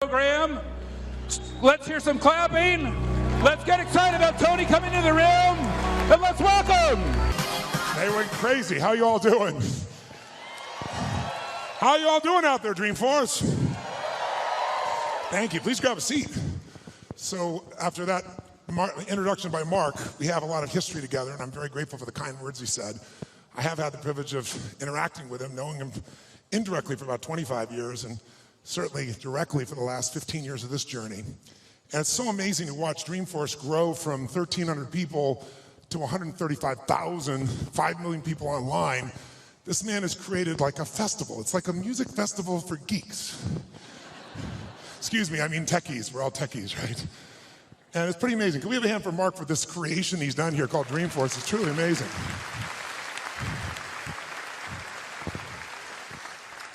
Program. Let's hear some clapping. Let's get excited about Tony coming into the room, and let's welcome. They went crazy. How you all doing? How you all doing out there, Dreamforce? Thank you. Please grab a seat. So after that introduction by Mark, we have a lot of history together, and I'm very grateful for the kind words he said. I have had the privilege of interacting with him, knowing him indirectly for about 25 years, and certainly directly for the last 15 years of this journey. And it's so amazing to watch Dreamforce grow from 1,300 people to 135,000, 5 million people online. This man has created like a festival. It's like a music festival for geeks. Excuse me, I mean techies. We're all techies, right? And it's pretty amazing. Can we have a hand for Mark for this creation he's done here called Dreamforce? It's truly amazing.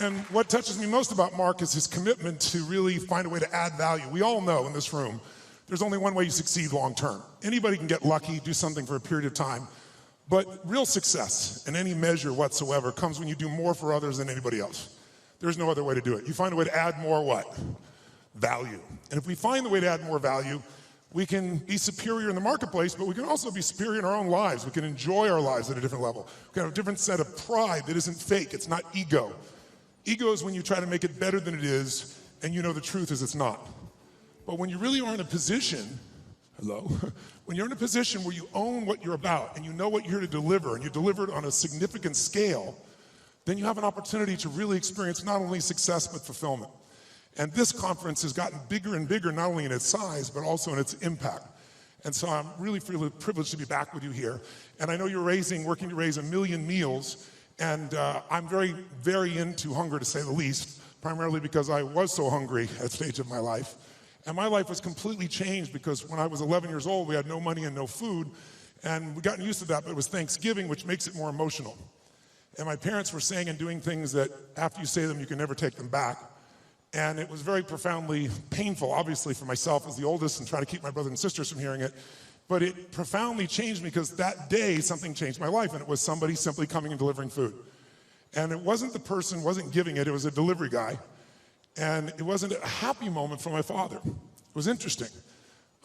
And what touches me most about Mark is his commitment to really find a way to add value. We all know in this room, there's only one way you succeed long term. Anybody can get lucky, do something for a period of time, but real success in any measure whatsoever comes when you do more for others than anybody else. There's no other way to do it. You find a way to add more what? Value. And if we find the way to add more value, we can be superior in the marketplace, but we can also be superior in our own lives. We can enjoy our lives at a different level. We can have a different set of pride that isn't fake, it's not ego. Ego is when you try to make it better than it is, and you know the truth is it's not. But when you really are in a position, when you're in a position where you own what you're about, and you know what you're here to deliver, and you deliver it on a significant scale, then you have an opportunity to really experience not only success, but fulfillment. And this conference has gotten bigger and bigger, not only in its size, but also in its impact. And so I'm really privileged to be back with you here. And I know you're working to raise 1 million meals. And I'm very, very into hunger, to say the least, primarily because I was so hungry at a stage of my life. And my life was completely changed because when I was 11 years old, we had no money and no food. And we'd gotten used to that, but it was Thanksgiving, which makes it more emotional. And my parents were saying and doing things that after you say them, you can never take them back. And it was very profoundly painful, obviously, for myself as the oldest and trying to keep my brothers and sisters from hearing it. But it profoundly changed me because that day something changed my life, and it was somebody simply coming and delivering food. And it wasn't the person, wasn't giving it, it was a delivery guy. And it wasn't a happy moment for my father. It was interesting.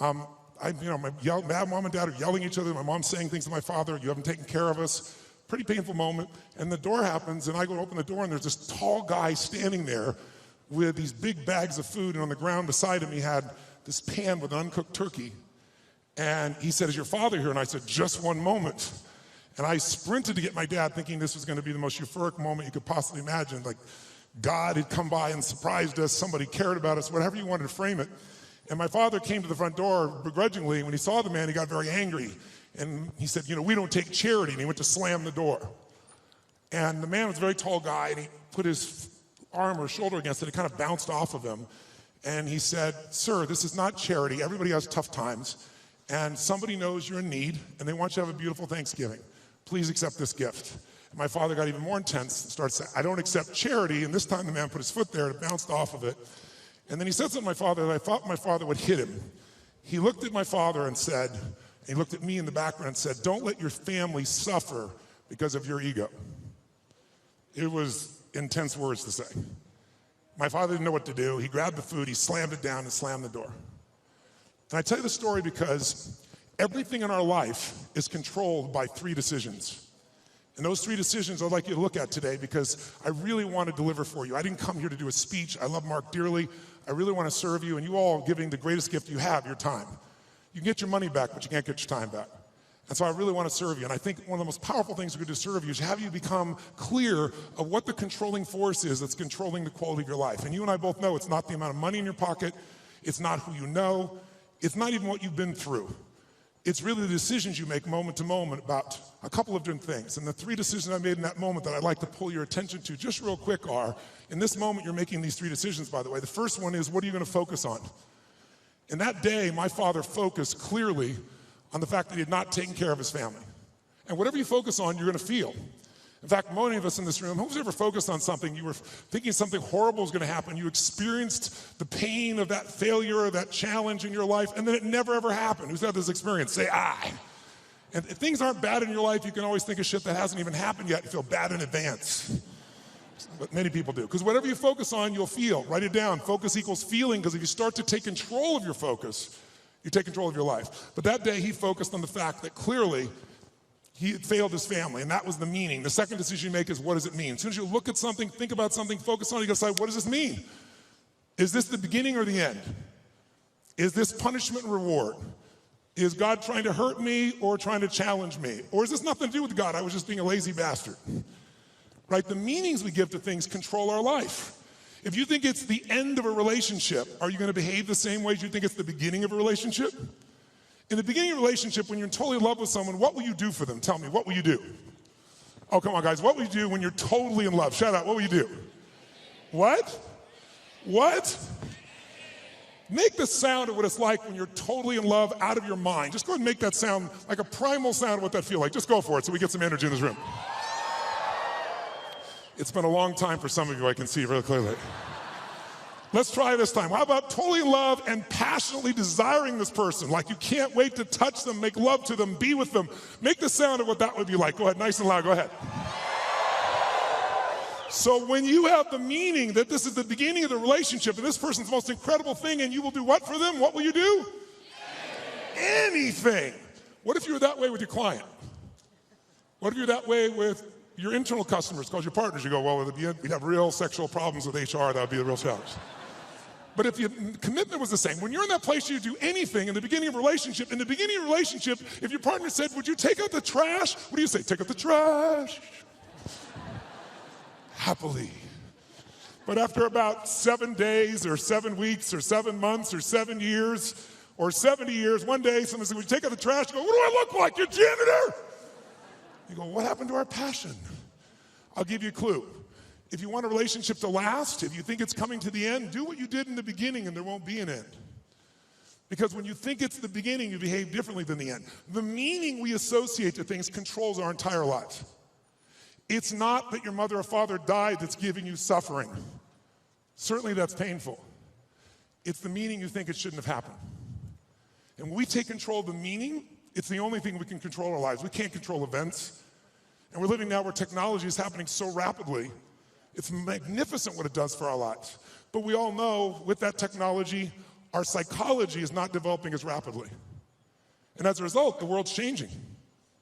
My mom and dad are yelling at each other. My mom's saying things to my father, you haven't taken care of us. Pretty painful moment. And the door happens, and I go to open the door, and there's this tall guy standing there with these big bags of food, and on the ground beside him he had this pan with uncooked turkey. And he said, is your father here? And I said, just one moment. And I sprinted to get my dad, thinking this was going to be the most euphoric moment you could possibly imagine. Like God had come by and surprised us, somebody cared about us, whatever you wanted to frame it. And my father came to the front door begrudgingly. When he saw the man, he got very angry. And he said, we don't take charity. And he went to slam the door. And the man was a very tall guy, and he put his arm or shoulder against it. It kind of bounced off of him. And he said, sir, this is not charity. Everybody has tough times. And somebody knows you're in need, and they want you to have a beautiful Thanksgiving. Please accept this gift. And my father got even more intense and started saying, I don't accept charity. And this time the man put his foot there, and it bounced off of it. And then he said something to my father that I thought my father would hit him. He looked at my father and said, and he looked at me in the background and said, don't let your family suffer because of your ego. It was intense words to say. My father didn't know what to do. He grabbed the food, he slammed it down and slammed the door. And I tell you the story because everything in our life is controlled by 3 decisions. And those 3 decisions I'd like you to look at today because I really want to deliver for you. I didn't come here to do a speech. I love Mark dearly. I really want to serve you, and you all are giving the greatest gift you have, your time. You can get your money back, but you can't get your time back. And so I really want to serve you. And I think one of the most powerful things we could do to serve you is have you become clear of what the controlling force is that's controlling the quality of your life. And you and I both know it's not the amount of money in your pocket. It's not who you know. It's not even what you've been through. It's really the decisions you make moment to moment about a couple of different things. And the 3 decisions I made in that moment that I'd like to pull your attention to just real quick are, in this moment you're making these 3 decisions, by the way. The first one is, what are you going to focus on? In that day, my father focused clearly on the fact that he had not taken care of his family. And whatever you focus on, you're going to feel. In fact, many of us in this room, who's ever focused on something, you were thinking something horrible was going to happen, you experienced the pain of that failure or that challenge in your life, and then it never ever happened. Who's had this experience? Say, I. And if things aren't bad in your life, you can always think of shit that hasn't even happened yet and feel bad in advance. But many people do. Because whatever you focus on, you'll feel. Write it down. Focus equals feeling, because if you start to take control of your focus, you take control of your life. But that day he focused on the fact that clearly he had failed his family, and that was the meaning. The second decision you make is, what does it mean? As soon as you look at something, think about something, focus on it, you gotta decide, what does this mean? Is this the beginning or the end? Is this punishment and reward? Is God trying to hurt me or trying to challenge me? Or is this nothing to do with God? I was just being a lazy bastard. Right? The meanings we give to things control our life. If you think it's the end of a relationship, are you going to behave the same way as you think it's the beginning of a relationship? In the beginning of a relationship, when you're totally in love with someone, what will you do for them? Tell me, what will you do? Oh, come on, guys. What will you do when you're totally in love? Shout out, what will you do? What? What? Make the sound of what it's like when you're totally in love, out of your mind. Just go ahead and make that sound like a primal sound of what that feels like. Just go for it so we get some energy in this room. It's been a long time for some of you, I can see really clearly. Let's try this time. How about totally in love and passionately desiring this person? Like you can't wait to touch them, make love to them, be with them. Make the sound of what that would be like. Go ahead, nice and loud, go ahead. So when you have the meaning that this is the beginning of the relationship and this person's the most incredible thing, and you will do what for them? What will you do? Anything. What if you were that way with your client? What if you're that way with your internal customers, called your partners? You go, well, we'd have real sexual problems with HR, that would be the real challenge. But if your commitment was the same, when you're in that place, you do anything in the beginning of a relationship. In the beginning of a relationship, if your partner said, would you take out the trash? What do you say? Take out the trash. Happily. But after about 7 days or 7 weeks or 7 months or 7 years or 70 years, one day someone said, would you take out the trash? You go, what do I look like, your janitor? You go, what happened to our passion? I'll give you a clue. If you want a relationship to last, if you think it's coming to the end, do what you did in the beginning and there won't be an end. Because when you think it's the beginning, you behave differently than the end. The meaning we associate to things controls our entire lives. It's not that your mother or father died that's giving you suffering. Certainly that's painful. It's the meaning you think it shouldn't have happened. And when we take control of the meaning, it's the only thing we can control our lives. We can't control events. And we're living now where technology is happening so rapidly. It's magnificent what it does for our lives. But we all know with that technology, our psychology is not developing as rapidly. And as a result, the world's changing.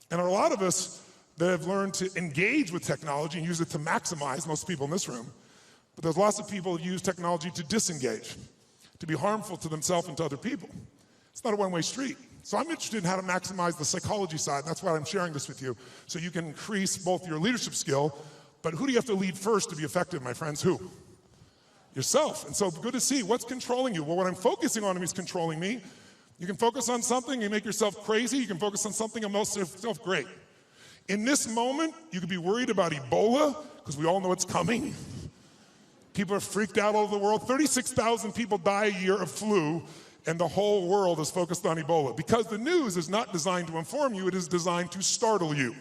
And there are a lot of us that have learned to engage with technology and use it to maximize, most people in this room. But there's lots of people who use technology to disengage, to be harmful to themselves and to other people. It's not a one-way street. So I'm interested in how to maximize the psychology side, and that's why I'm sharing this with you, so you can increase both your leadership skill, but who do you have to lead first to be effective, my friends? Who? Yourself. And so good to see. What's controlling you? Well, what I'm focusing on is controlling me. You can focus on something and make yourself crazy. You can focus on something and make yourself great. In this moment, you could be worried about Ebola, because we all know it's coming. People are freaked out all over the world. 36,000 people die a year of flu, and the whole world is focused on Ebola. Because the news is not designed to inform you, it is designed to startle you.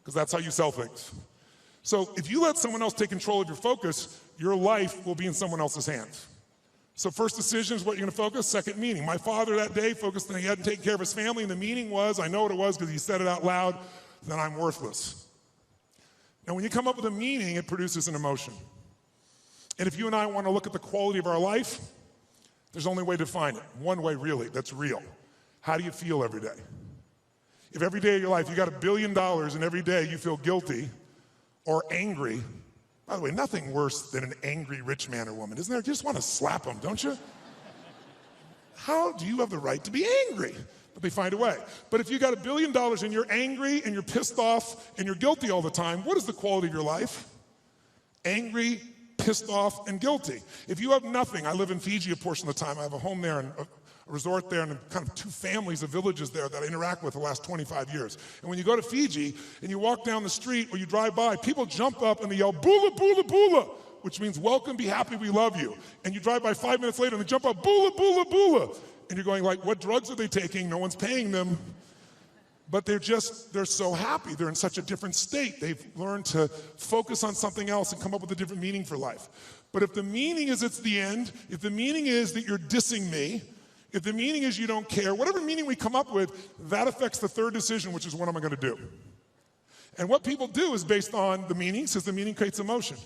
Because that's how you sell things. So if you let someone else take control of your focus, your life will be in someone else's hands. So first decision is what you're gonna focus, second meaning. My father that day focused on he hadn't taken care of his family, and the meaning was, I know what it was because he said it out loud, that I'm worthless. Now when you come up with a meaning, it produces an emotion. And if you and I wanna look at the quality of our life, there's only a way to define it. One way really, that's real. How do you feel every day? If every day of your life you got $1 billion and every day you feel guilty or angry, by the way, nothing worse than an angry rich man or woman, isn't there? You just want to slap them, don't you? How do you have the right to be angry? But they find a way. But if you got $1 billion and you're angry and you're pissed off and you're guilty all the time, what is the quality of your life? Angry, pissed off, and guilty. If you have nothing, I live in Fiji a portion of the time. I have a home there and a resort there and kind of 2 families of villages there that I interact with the last 25 years. And when you go to Fiji and you walk down the street or you drive by, people jump up and they yell, "Bula, bula, bula," which means welcome, be happy, we love you. And you drive by 5 minutes later and they jump up, "Bula, bula, bula." And you're going like, what drugs are they taking? No one's paying them. But they're so happy. They're in such a different state. They've learned to focus on something else and come up with a different meaning for life. But if the meaning is it's the end, if the meaning is that you're dissing me, if the meaning is you don't care, whatever meaning we come up with, that affects the third decision, which is what am I gonna do? And what people do is based on the meaning, since the meaning creates emotion.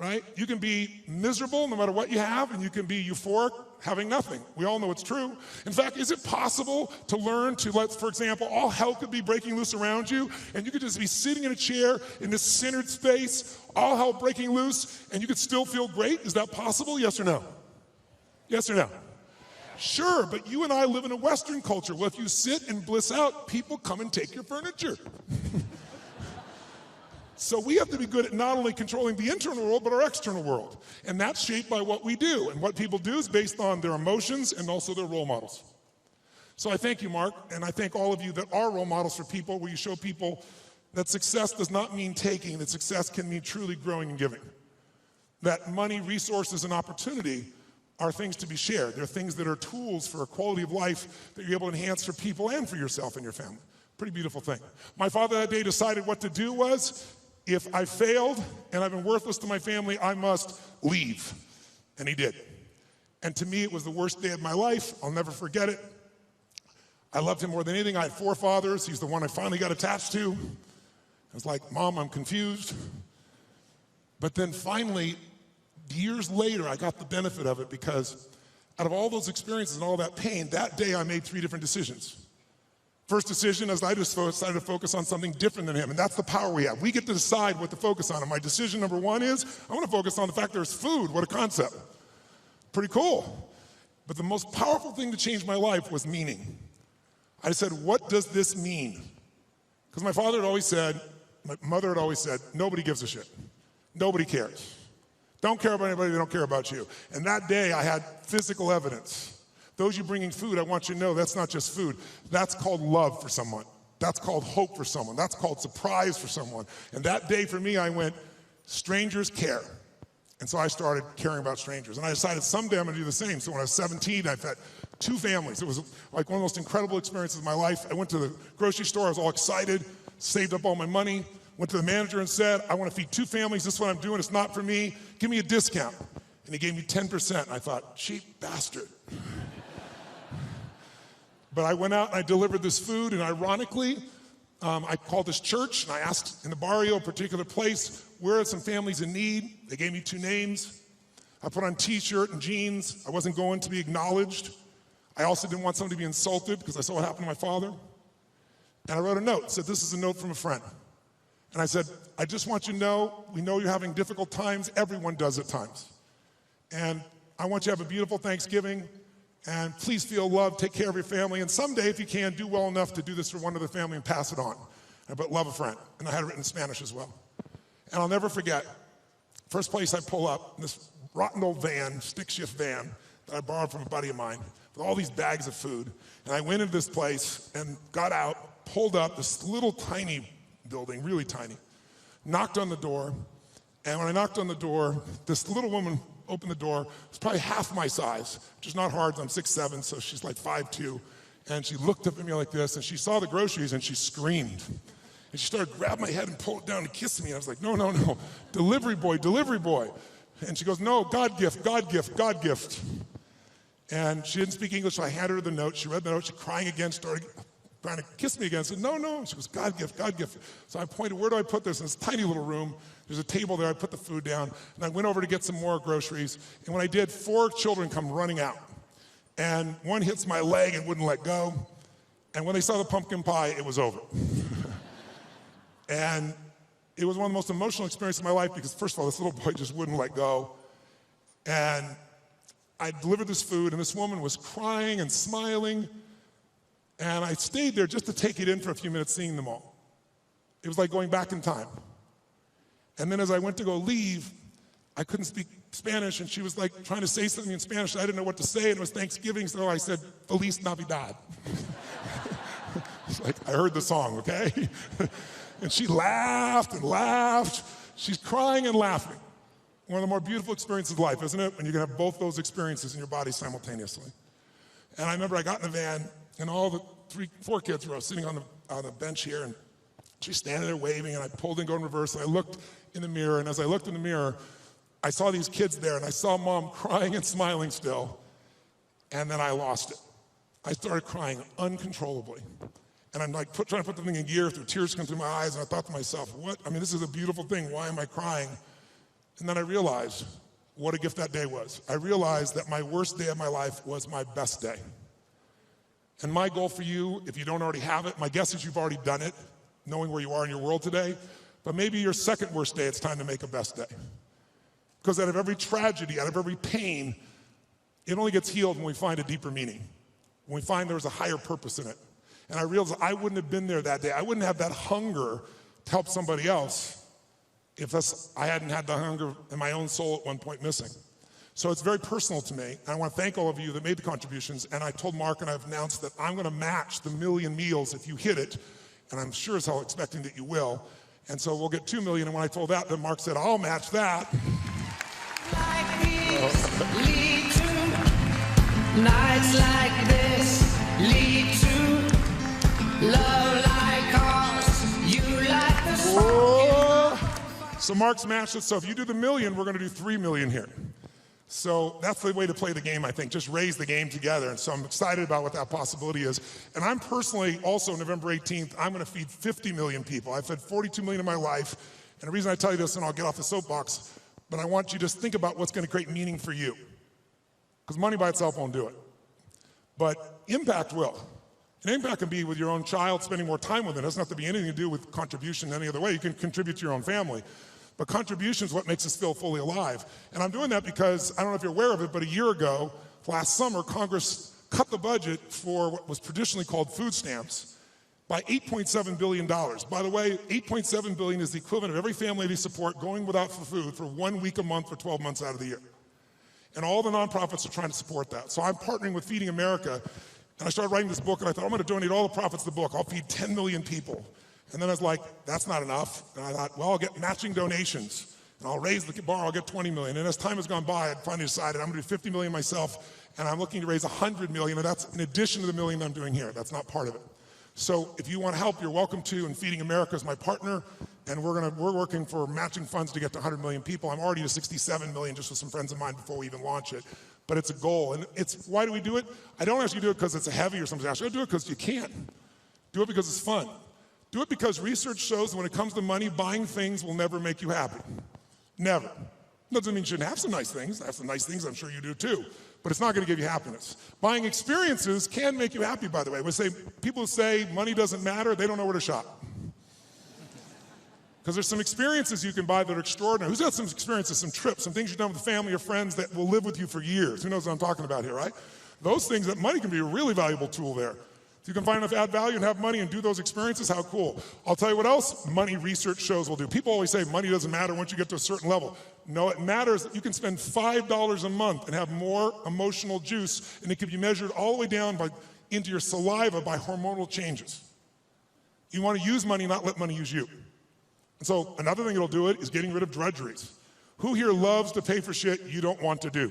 right? You can be miserable no matter what you have, and you can be euphoric having nothing. We all know it's true. In fact, is it possible to learn to for example, all hell could be breaking loose around you, and you could just be sitting in a chair in this centered space, all hell breaking loose, and you could still feel great? Is that possible? Yes or no? Yes or no? Sure, but you and I live in a Western culture. Well, if you sit and bliss out, people come and take your furniture. So we have to be good at not only controlling the internal world, but our external world. And that's shaped by what we do. And what people do is based on their emotions and also their role models. So I thank you, Mark, and I thank all of you that are role models for people, where you show people that success does not mean taking, that success can mean truly growing and giving. That money, resources, and opportunity are things to be shared. They're things that are tools for a quality of life that you're able to enhance for people and for yourself and your family. Pretty beautiful thing. My father that day decided what to do was, if I failed and I've been worthless to my family, I must leave. And he did. And to me, it was the worst day of my life. I'll never forget it. I loved him more than anything. I had 4 fathers. He's the one I finally got attached to. I was like, Mom, I'm confused. But then finally, years later, I got the benefit of it, because out of all those experiences and all that pain, that day I made 3 different decisions. First decision is I just decided to focus on something different than him, and that's the power we have. We get to decide what to focus on, and my decision number 1 is I want to focus on the fact there's food. What a concept. Pretty cool. But the most powerful thing to change my life was meaning. I said, what does this mean? Because my father had always said, my mother had always said, nobody gives a shit. Nobody cares. Don't care about anybody, they don't care about you. And that day I had physical evidence. Those you bringing food, I want you to know that's not just food. That's called love for someone. That's called hope for someone. That's called surprise for someone. And that day for me, I went, strangers care. And so I started caring about strangers. And I decided someday I'm gonna do the same. So when I was 17, I fed 2 families. It was like one of the most incredible experiences of my life. I went to the grocery store, I was all excited, saved up all my money, went to the manager and said, I wanna feed 2 families, this is what I'm doing, it's not for me, give me a discount. And he gave me 10%, and I thought, cheap bastard. But I went out and I delivered this food, and ironically, I called this church and I asked in the barrio, a particular place, where are some families in need? They gave me 2 names. I put on t-shirt and jeans. I wasn't going to be acknowledged. I also didn't want someone to be insulted, because I saw what happened to my father. And I wrote a note, said, this is a note from a friend. And I said, I just want you to know, we know you're having difficult times. Everyone does at times. And I want you to have a beautiful Thanksgiving. And please feel loved, take care of your family, and someday, if you can, do well enough to do this for one other family and pass it on. But love a friend. And I had it written in Spanish as well. And I'll never forget, first place I pull up, this rotten old van, stick shift van, that I borrowed from a buddy of mine, with all these bags of food. And I went into this place and got out, pulled up this little tiny building, really tiny, knocked on the door, and when I knocked on the door, this little woman opened the door. It was probably half my size, which is not hard. I'm 6'7", so she's like 5'2", and she looked up at me like this, and she saw the groceries, and she screamed. And she started grabbing my head and pulled it down and kissing me. And I was like, no, no, no, delivery boy, delivery boy. And she goes, no, God gift, God gift, God gift. And she didn't speak English, so I handed her the note. She read the note, she crying again, started trying to kiss me again. I said, no, no. She goes, God gift, God gift. So I pointed, where do I put this? In this tiny little room, there's a table there, I put the food down, and I went over to get some more groceries. And when I did, 4 children come running out. And one hits my leg and wouldn't let go. And when they saw the pumpkin pie, it was over. And it was one of the most emotional experiences of my life, because first of all, this little boy just wouldn't let go. And I delivered this food, and this woman was crying and smiling. And I stayed there just to take it in for a few minutes, seeing them all. It was like going back in time. And then as I went to go leave, I couldn't speak Spanish, and she was like trying to say something in Spanish. I didn't know what to say, and it was Thanksgiving, so I said, Feliz Navidad. It's like, I heard the song, okay? And she laughed and laughed. She's crying and laughing. One of the more beautiful experiences of life, isn't it? When you can have both those experiences in your body simultaneously. And I remember I got in the van, and all the 4 kids were sitting on the bench here, and she's standing there waving, and I pulled in, go in reverse, and I looked in the mirror, and as I looked in the mirror, I saw these kids there, and I saw Mom crying and smiling still, and then I lost it. I started crying uncontrollably. And I'm like trying to put the thing in gear, through tears come through my eyes, and I thought to myself, what? I mean, this is a beautiful thing, why am I crying? And then I realized what a gift that day was. I realized that my worst day of my life was my best day. And my goal for you, if you don't already have it, my guess is you've already done it, knowing where you are in your world today, but maybe your second worst day, it's time to make a best day. Because out of every tragedy, out of every pain, it only gets healed when we find a deeper meaning, when we find there's a higher purpose in it. And I realized I wouldn't have been there that day. I wouldn't have that hunger to help somebody else if I hadn't had the hunger in my own soul at one point missing. So it's very personal to me. And I want to thank all of you that made the contributions. And I told Mark and I've announced that I'm going to match the 1 million meals if you hit it. And I'm sure as hell expecting that you will. And so we'll get 2 million. And when I told that, then Mark said, I'll match that. Like these lead to nights like this, lead to love like ours. You like the song. So Mark's matched it. So if you do the 1 million, we're going to do 3 million here. So that's the way to play the game, I think. Just raise the game together. And so I'm excited about what that possibility is. And I'm personally also, November 18th, I'm going to feed 50 million people. I've fed 42 million in my life. And the reason I tell you this, and I'll get off the soapbox, but I want you to just think about what's going to create meaning for you. Because money by itself won't do it. But impact will. And impact can be with your own child, spending more time with it. It doesn't have to be anything to do with contribution any other way. You can contribute to your own family. But contribution is what makes us feel fully alive. And I'm doing that because, I don't know if you're aware of it, but a year ago, last summer, Congress cut the budget for what was traditionally called food stamps by $8.7 billion. By the way, $8.7 billion is the equivalent of every family they support going without food for 1 week a month for 12 months out of the year. And all the nonprofits are trying to support that. So I'm partnering with Feeding America, and I started writing this book, and I thought, I'm going to donate all the profits of the book. I'll feed 10 million people. And then I was like, that's not enough. And I thought, well, I'll get matching donations. And I'll raise the bar, I'll get 20 million. And as time has gone by, I finally decided I'm gonna do 50 million myself, and I'm looking to raise 100 million, and that's in addition to the million I'm doing here. That's not part of it. So if you want help, you're welcome to, and Feeding America is my partner, and we're working for matching funds to get to 100 million people. I'm already to 67 million just with some friends of mine before we even launch it. But it's a goal, and why do we do it? I don't ask you to do it because it's a heavy or something. I do it because you can. Do it because it's fun. Do it because research shows that when it comes to money, buying things will never make you happy. Never. Doesn't mean you shouldn't have some nice things. I have some nice things, I'm sure you do too. But it's not going to give you happiness. Buying experiences can make you happy, by the way. People who say money doesn't matter, they don't know where to shop. Because there's some experiences you can buy that are extraordinary. Who's got some experiences, some trips, some things you've done with family or friends that will live with you for years? Who knows what I'm talking about here, right? Those things, that money can be a really valuable tool there. If you can find enough add value and have money and do those experiences, how cool. I'll tell you what else money research shows will do. People always say money doesn't matter once you get to a certain level. No, it matters that you can spend $5 a month and have more emotional juice, and it can be measured all the way down into your saliva by hormonal changes. You want to use money, not let money use you. And so another thing that'll do it is getting rid of drudgeries. Who here loves to pay for shit you don't want to do?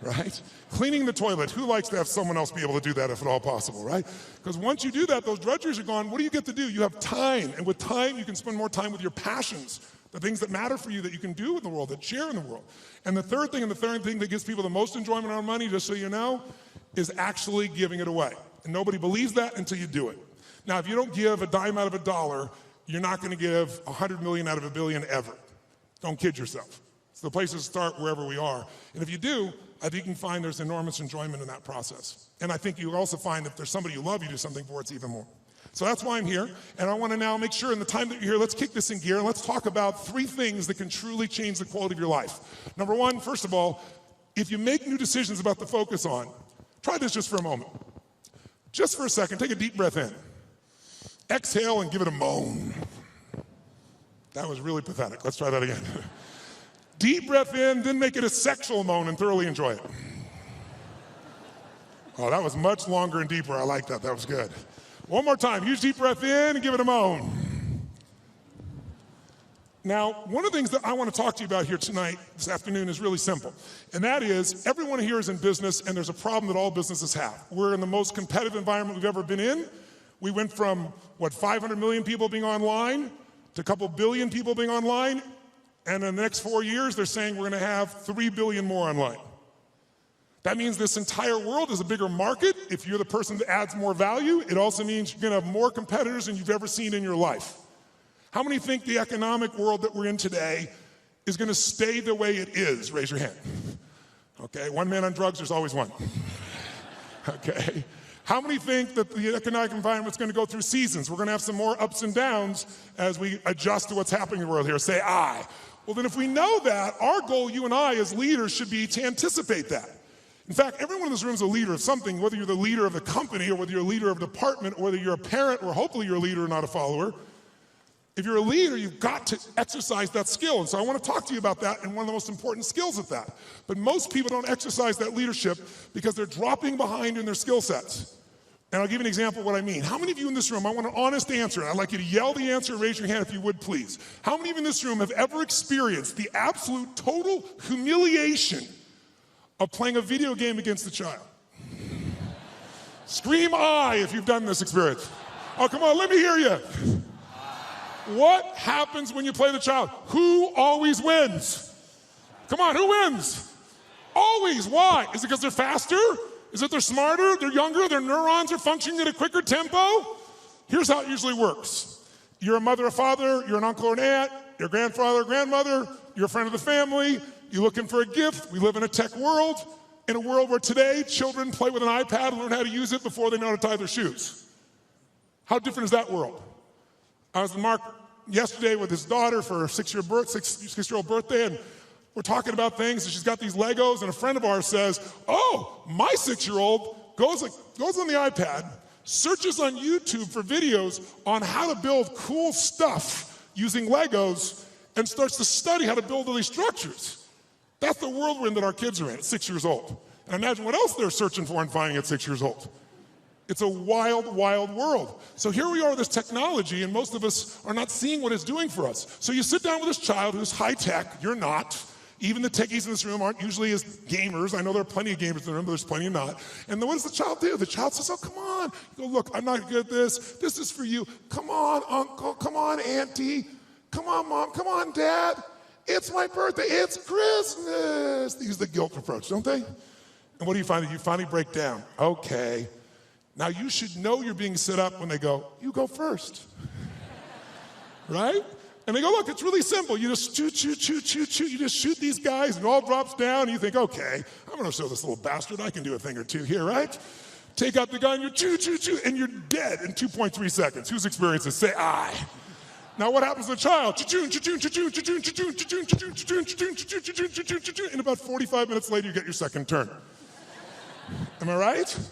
Right? Cleaning the toilet. Who likes to have someone else be able to do that if at all possible, right? Because once you do that, those drudgeries are gone. What do you get to do? You have time. And with time, you can spend more time with your passions, the things that matter for you that you can do in the world, that share in the world. And the third thing that gives people the most enjoyment out of money, just so you know, is actually giving it away. And nobody believes that until you do it. Now, if you don't give a dime out of a dollar, you're not going to give 100 million out of a billion ever. Don't kid yourself. It's the place to start wherever we are. And if you do, I think you can find there's enormous enjoyment in that process. And I think you'll also find if there's somebody you love, you do something for, it's even more. So that's why I'm here. And I want to now make sure in the time that you're here, let's kick this in gear and let's talk about 3 things that can truly change the quality of your life. Number 1, first of all, if you make new decisions about the focus on, try this just for a moment. Just for a second, take a deep breath in. Exhale and give it a moan. That was really pathetic. Let's try that again. Deep breath in, then make it a sexual moan and thoroughly enjoy it. Oh, that was much longer and deeper. I like that. That was good. One more time. Use deep breath in and give it a moan. Now, one of the things that I want to talk to you about here tonight, this afternoon, is really simple. And that is, everyone here is in business, and there's a problem that all businesses have. We're in the most competitive environment we've ever been in. We went from, 500 million people being online to a couple billion people being online. And in the next 4 years, they're saying we're going to have 3 billion more online. That means this entire world is a bigger market. If you're the person that adds more value, it also means you're going to have more competitors than you've ever seen in your life. How many think the economic world that we're in today is going to stay the way it is? Raise your hand. Okay, one man on drugs, there's always one. Okay. How many think that the economic environment's going to go through seasons? We're going to have some more ups and downs as we adjust to what's happening in the world here. Say I. Well, then if we know that, our goal, you and I as leaders, should be to anticipate that. In fact, everyone in this room is a leader of something, whether you're the leader of the company or whether you're a leader of a department or whether you're a parent or hopefully you're a leader and not a follower. If you're a leader, you've got to exercise that skill. And so I want to talk to you about that and one of the most important skills at that. But most people don't exercise that leadership because they're dropping behind in their skill sets. And I'll give you an example of what I mean. How many of you in this room, I want an honest answer. I'd like you to yell the answer and raise your hand if you would, please. How many of you in this room have ever experienced the absolute total humiliation of playing a video game against a child? Scream I if you've done this experience. Oh, come on, let me hear you. What happens when you play the child? Who always wins? Come on, who wins? Always. Why? Is it because they're faster? Is it they're smarter? They're younger? Their neurons are functioning at a quicker tempo? Here's how it usually works. You're a mother or father, you're an uncle or an aunt, you're a grandfather or grandmother, you're a friend of the family, you're looking for a gift. We live in a tech world, in a world where today children play with an iPad and learn how to use it before they know how to tie their shoes. How different is that world? I was with Mark yesterday with his daughter for her six-year-old birthday, and we're talking about things, and she's got these Legos, and a friend of ours says, oh, my 6-year-old goes on the iPad, searches on YouTube for videos on how to build cool stuff using Legos, and starts to study how to build all these structures. That's the world we're in that our kids are in at 6 years old. And imagine what else they're searching for and finding at 6 years old. It's a wild, wild world. So here we are with this technology, and most of us are not seeing what it's doing for us. So you sit down with this child who's high-tech, you're not. Even the techies in this room aren't usually as gamers. I know there are plenty of gamers in the room, but there's plenty of not. And then what does the child do? The child says, oh, come on. You go, look, I'm not good at this. This is for you. Come on, uncle. Come on, auntie. Come on, mom. Come on, dad. It's my birthday. It's Christmas. They use the guilt approach, don't they? And what do you find? You finally break down. Okay. Now you should know you're being set up when they go, you go first. Right? And they go, look, it's really simple. You just shoot. You just shoot these guys, and it all drops down, and you think, okay, I'm going to show this little bastard I can do a thing or two here, right? Take out the gun, you shoot, and you're dead in 2.3 seconds. Whose experience is? Say I. Now what happens to the child? And about 45 minutes later, you get your second turn. Am I right?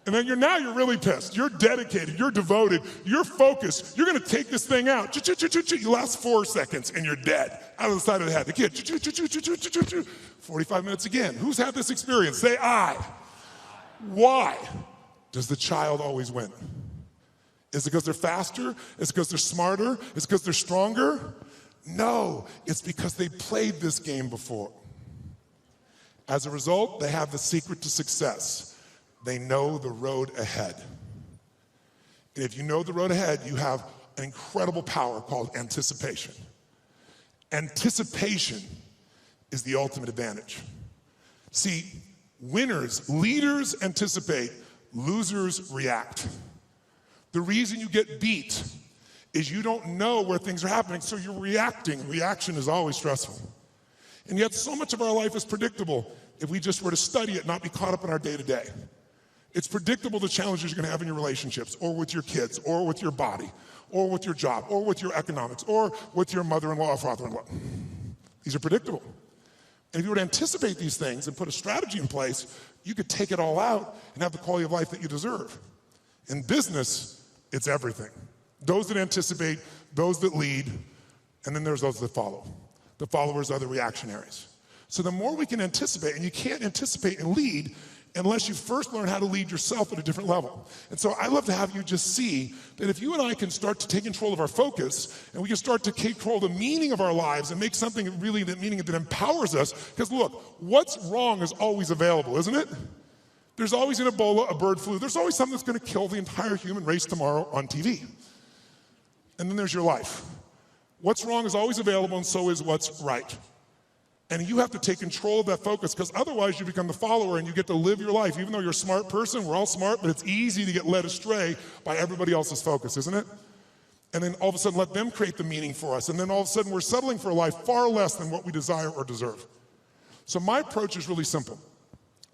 And then you're really pissed. You're dedicated. You're devoted. You're focused. You're going to take this thing out. You last 4 seconds and you're dead. Out of the side of the head. The kid. 45 minutes again. Who's had this experience? Say I. Why does the child always win? Is it because they're faster? Is it because they're smarter? Is it because they're stronger? No, it's because they played this game before. As a result, they have the secret to success. They know the road ahead. And if you know the road ahead, you have an incredible power called anticipation. Anticipation is the ultimate advantage. See, winners, leaders anticipate, losers react. The reason you get beat is you don't know where things are happening, so you're reacting. Reaction is always stressful. And yet so much of our life is predictable if we just were to study it, not be caught up in our day-to-day. It's predictable the challenges you're going to have in your relationships, or with your kids, or with your body, or with your job, or with your economics, or with your mother-in-law or father-in-law. These are predictable. And if you were to anticipate these things and put a strategy in place, you could take it all out and have the quality of life that you deserve. In business, it's everything. Those that anticipate, those that lead, and then there's those that follow. The followers are the reactionaries. So the more we can anticipate, and you can't anticipate and lead unless you first learn how to lead yourself at a different level. And so I love to have you just see that if you and I can start to take control of our focus, and we can start to control the meaning of our lives and make something really that meaning that empowers us, because look, what's wrong is always available, isn't it? There's always an Ebola, a bird flu. There's always something that's going to kill the entire human race tomorrow on TV. And then there's your life. What's wrong is always available, and so is what's right. And you have to take control of that focus, because otherwise you become the follower and you get to live your life. Even though you're a smart person, we're all smart, but it's easy to get led astray by everybody else's focus, isn't it? and then all of a sudden let them create the meaning for us. And then all of a sudden we're settling for a life far less than what we desire or deserve. So my approach is really simple.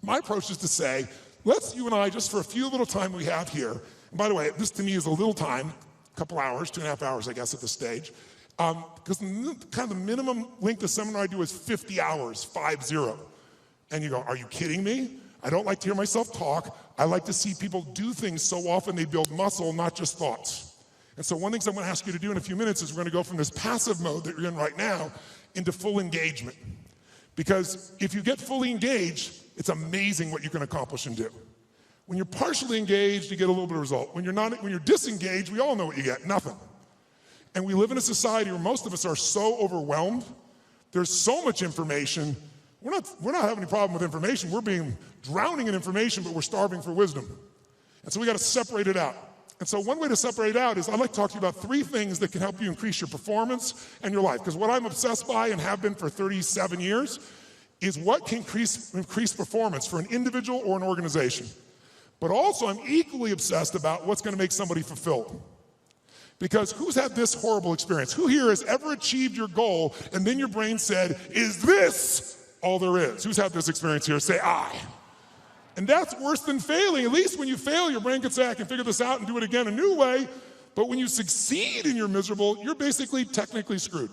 My approach is to say, let's you and I, just for a few little time we have here, and by the way, this to me is a little time, a couple hours, 2.5 hours, I guess, at this stage, because kind of the minimum length of seminar I do is 50 hours, 50. And you go, are you kidding me? I don't like to hear myself talk. I like to see people do things so often they build muscle, not just thoughts. And so one of the things I'm going to ask you to do in a few minutes is we're going to go from this passive mode that you're in right now into full engagement. Because if you get fully engaged, it's amazing what you can accomplish and do. When you're partially engaged, you get a little bit of result. When you're disengaged, we all know what you get, nothing. And we live in a society where most of us are so overwhelmed. There's so much information. We're not having any problem with information. We're being drowning in information, but we're starving for wisdom. And so we got to separate it out. And so one way to separate it out is I'd like to talk to you about 3 things that can help you increase your performance and your life. Because what I'm obsessed by and have been for 37 years is what can increase performance for an individual or an organization. But also I'm equally obsessed about what's going to make somebody fulfilled. Because who's had this horrible experience? Who here has ever achieved your goal and then your brain said, is this all there is? Who's had this experience here? Say I. And that's worse than failing. At least when you fail, your brain can say, I can figure this out and do it again a new way. But when you succeed and you're miserable, you're basically technically screwed.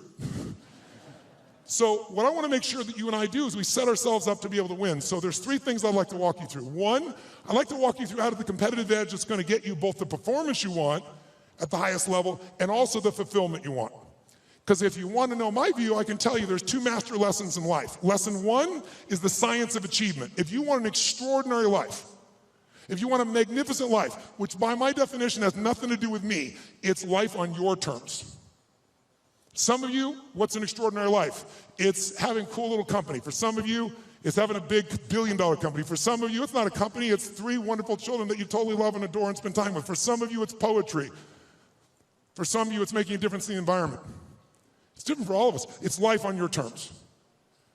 So what I want to make sure that you and I do is we set ourselves up to be able to win. So there's 3 things I'd like to walk you through. 1, I'd like to walk you through how to the competitive edge that's going to get you both the performance you want at the highest level and also the fulfillment you want. Because if you want to know my view, I can tell you there's 2 master lessons in life. Lesson 1 is the science of achievement. If you want an extraordinary life, if you want a magnificent life, which by my definition has nothing to do with me, it's life on your terms. Some of you, what's an extraordinary life? It's having a cool little company. For some of you, it's having a big billion-dollar company. For some of you, it's not a company, it's 3 wonderful children that you totally love and adore and spend time with. For some of you, it's poetry. For some of you, it's making a difference in the environment. It's different for all of us. It's life on your terms.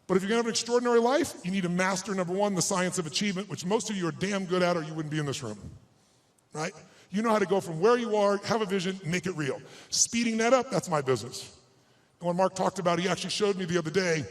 But if you're gonna have an extraordinary life, you need to master, number 1, the science of achievement, which most of you are damn good at or you wouldn't be in this room, right? You know how to go from where you are, have a vision, make it real. Speeding that up, that's my business. And when Mark talked about it, he actually showed me the other day,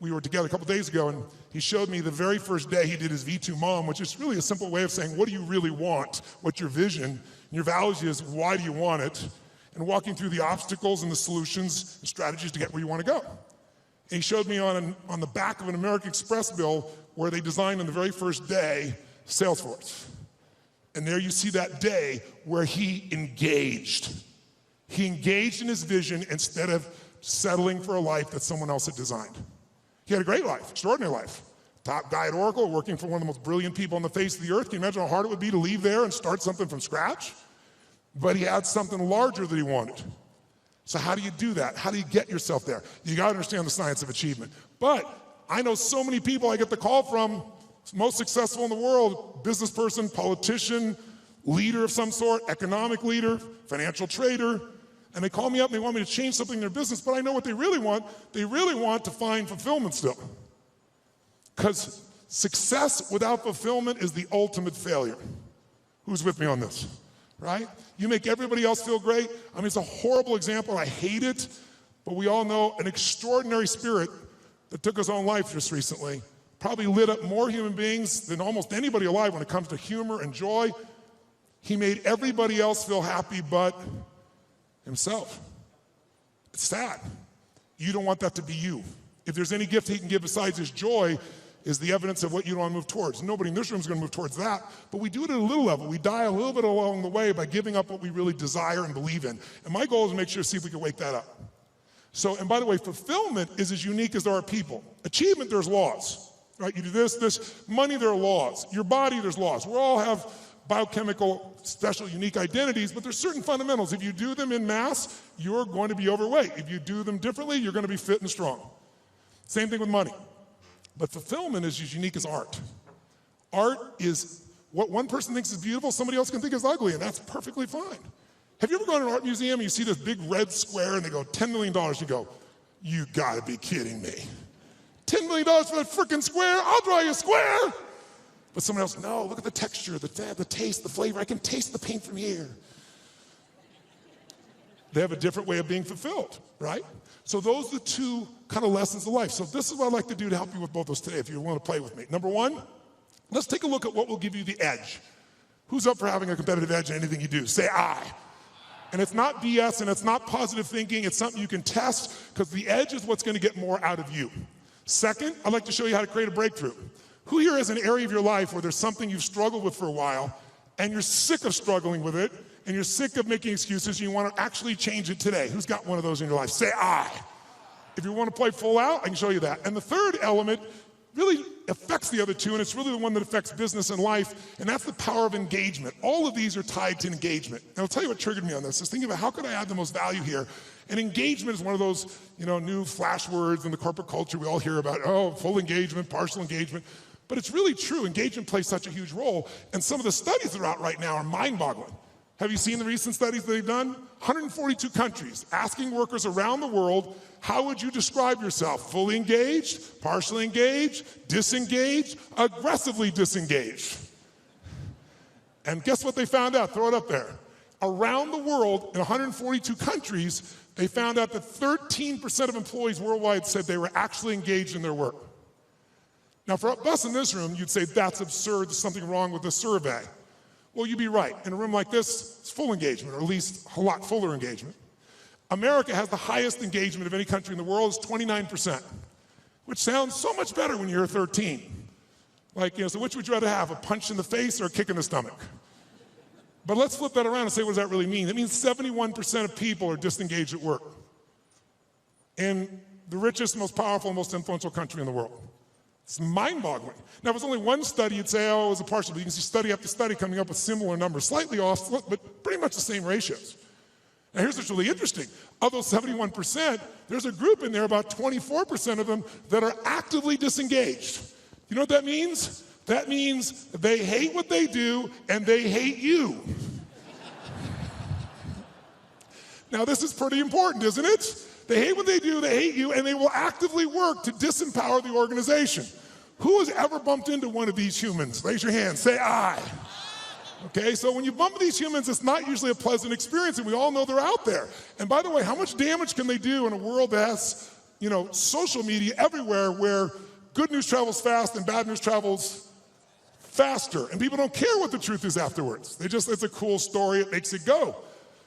we were together a couple days ago, and he showed me the very first day he did his V2 Mom, which is really a simple way of saying, what do you really want? What's your vision? And your values is, why do you want it? And walking through the obstacles and the solutions and strategies to get where you want to go. And he showed me on the back of an American Express bill where they designed on the very first day Salesforce. And there you see that day where he engaged. He engaged in his vision instead of settling for a life that someone else had designed. He had a great life, extraordinary life. Top guy at Oracle, working for one of the most brilliant people on the face of the earth. Can you imagine how hard it would be to leave there and start something from scratch? But he had something larger that he wanted. So how do you do that? How do you get yourself there? You gotta understand the science of achievement. But I know so many people I get the call from, most successful in the world, business person, politician, leader of some sort, economic leader, financial trader, and they call me up and they want me to change something in their business, but I know what they really want. They really want to find fulfillment still. Because success without fulfillment is the ultimate failure. Who's with me on this? Right? You make everybody else feel great. I mean, it's a horrible example. I hate it, but we all know an extraordinary spirit that took his own life just recently probably lit up more human beings than almost anybody alive when it comes to humor and joy. He made everybody else feel happy but himself. It's sad. You don't want that to be you. If there's any gift he can give besides his joy, is the evidence of what you don't want to move towards. Nobody in this room is going to move towards that, but we do it at a little level. We die a little bit along the way by giving up what we really desire and believe in. And my goal is to make sure to see if we can wake that up. So, and by the way, fulfillment is as unique as there are people. Achievement, there's laws, right? You do this, money, there are laws. Your body, there's laws. We all have biochemical, special, unique identities, but there's certain fundamentals. If you do them in mass, you're going to be overweight. If you do them differently, you're going to be fit and strong. Same thing with money. But fulfillment is as unique as art. Art is what one person thinks is beautiful, somebody else can think is ugly, and that's perfectly fine. Have you ever gone to an art museum and you see this big red square and they go, $10 million, you go, you gotta be kidding me. $10 million for that freaking square? I'll draw you a square. But someone else, no, look at the texture, the taste, the flavor. I can taste the paint from here. They have a different way of being fulfilled, right? So those are the two kind of lessons of life. So this is what I'd like to do to help you with both those today, if you want to play with me. Number one, let's take a look at what will give you the edge. Who's up for having a competitive edge in anything you do? Say I. And it's not BS and it's not positive thinking, it's something you can test, because the edge is what's going to get more out of you. Second, I'd like to show you how to create a breakthrough. Who here has an area of your life where there's something you've struggled with for a while, and you're sick of struggling with it, and you're sick of making excuses, and you want to actually change it today? Who's got one of those in your life? Say I. If you want to play full out, I can show you that. And the third element really affects the other two, and it's really the one that affects business and life, and that's the power of engagement. All of these are tied to engagement. And I'll tell you what triggered me on this, is thinking about how could I add the most value here. And engagement is one of those, new flash words in the corporate culture we all hear about. Oh, full engagement, partial engagement. But it's really true. Engagement plays such a huge role, and some of the studies that are out right now are mind-boggling. Have you seen the recent studies that they've done? 142 countries asking workers around the world, how would you describe yourself? Fully engaged, partially engaged, disengaged, aggressively disengaged. And guess what they found out? Throw it up there. Around the world, in 142 countries, they found out that 13% of employees worldwide said they were actually engaged in their work. Now, for us in this room, you'd say that's absurd, there's something wrong with the survey. Well, you'd be right. In a room like this, it's full engagement, or at least a lot fuller engagement. America has the highest engagement of any country in the world, it's 29%, which sounds so much better when you hear 13. So which would you rather have, a punch in the face or a kick in the stomach? But let's flip that around and say, what does that really mean? It means 71% of people are disengaged at work in the richest, most powerful, most influential country in the world. It's mind-boggling. Now, if it was only one study, you'd say, oh, it was a partial, but you can see study after study coming up with similar numbers, slightly off, but pretty much the same ratios. Now, here's what's really interesting. Of those 71%, there's a group in there, about 24% of them, that are actively disengaged. You know what that means? That means they hate what they do, and they hate you. Now, this is pretty important, isn't it? They hate what they do, they hate you, and they will actively work to disempower the organization. Who has ever bumped into one of these humans? Raise your hand, say I. Okay, so when you bump into these humans, it's not usually a pleasant experience, and we all know they're out there. And by the way, how much damage can they do in a world that has, social media everywhere, where good news travels fast and bad news travels faster, and people don't care what the truth is afterwards. It's a cool story, it makes it go.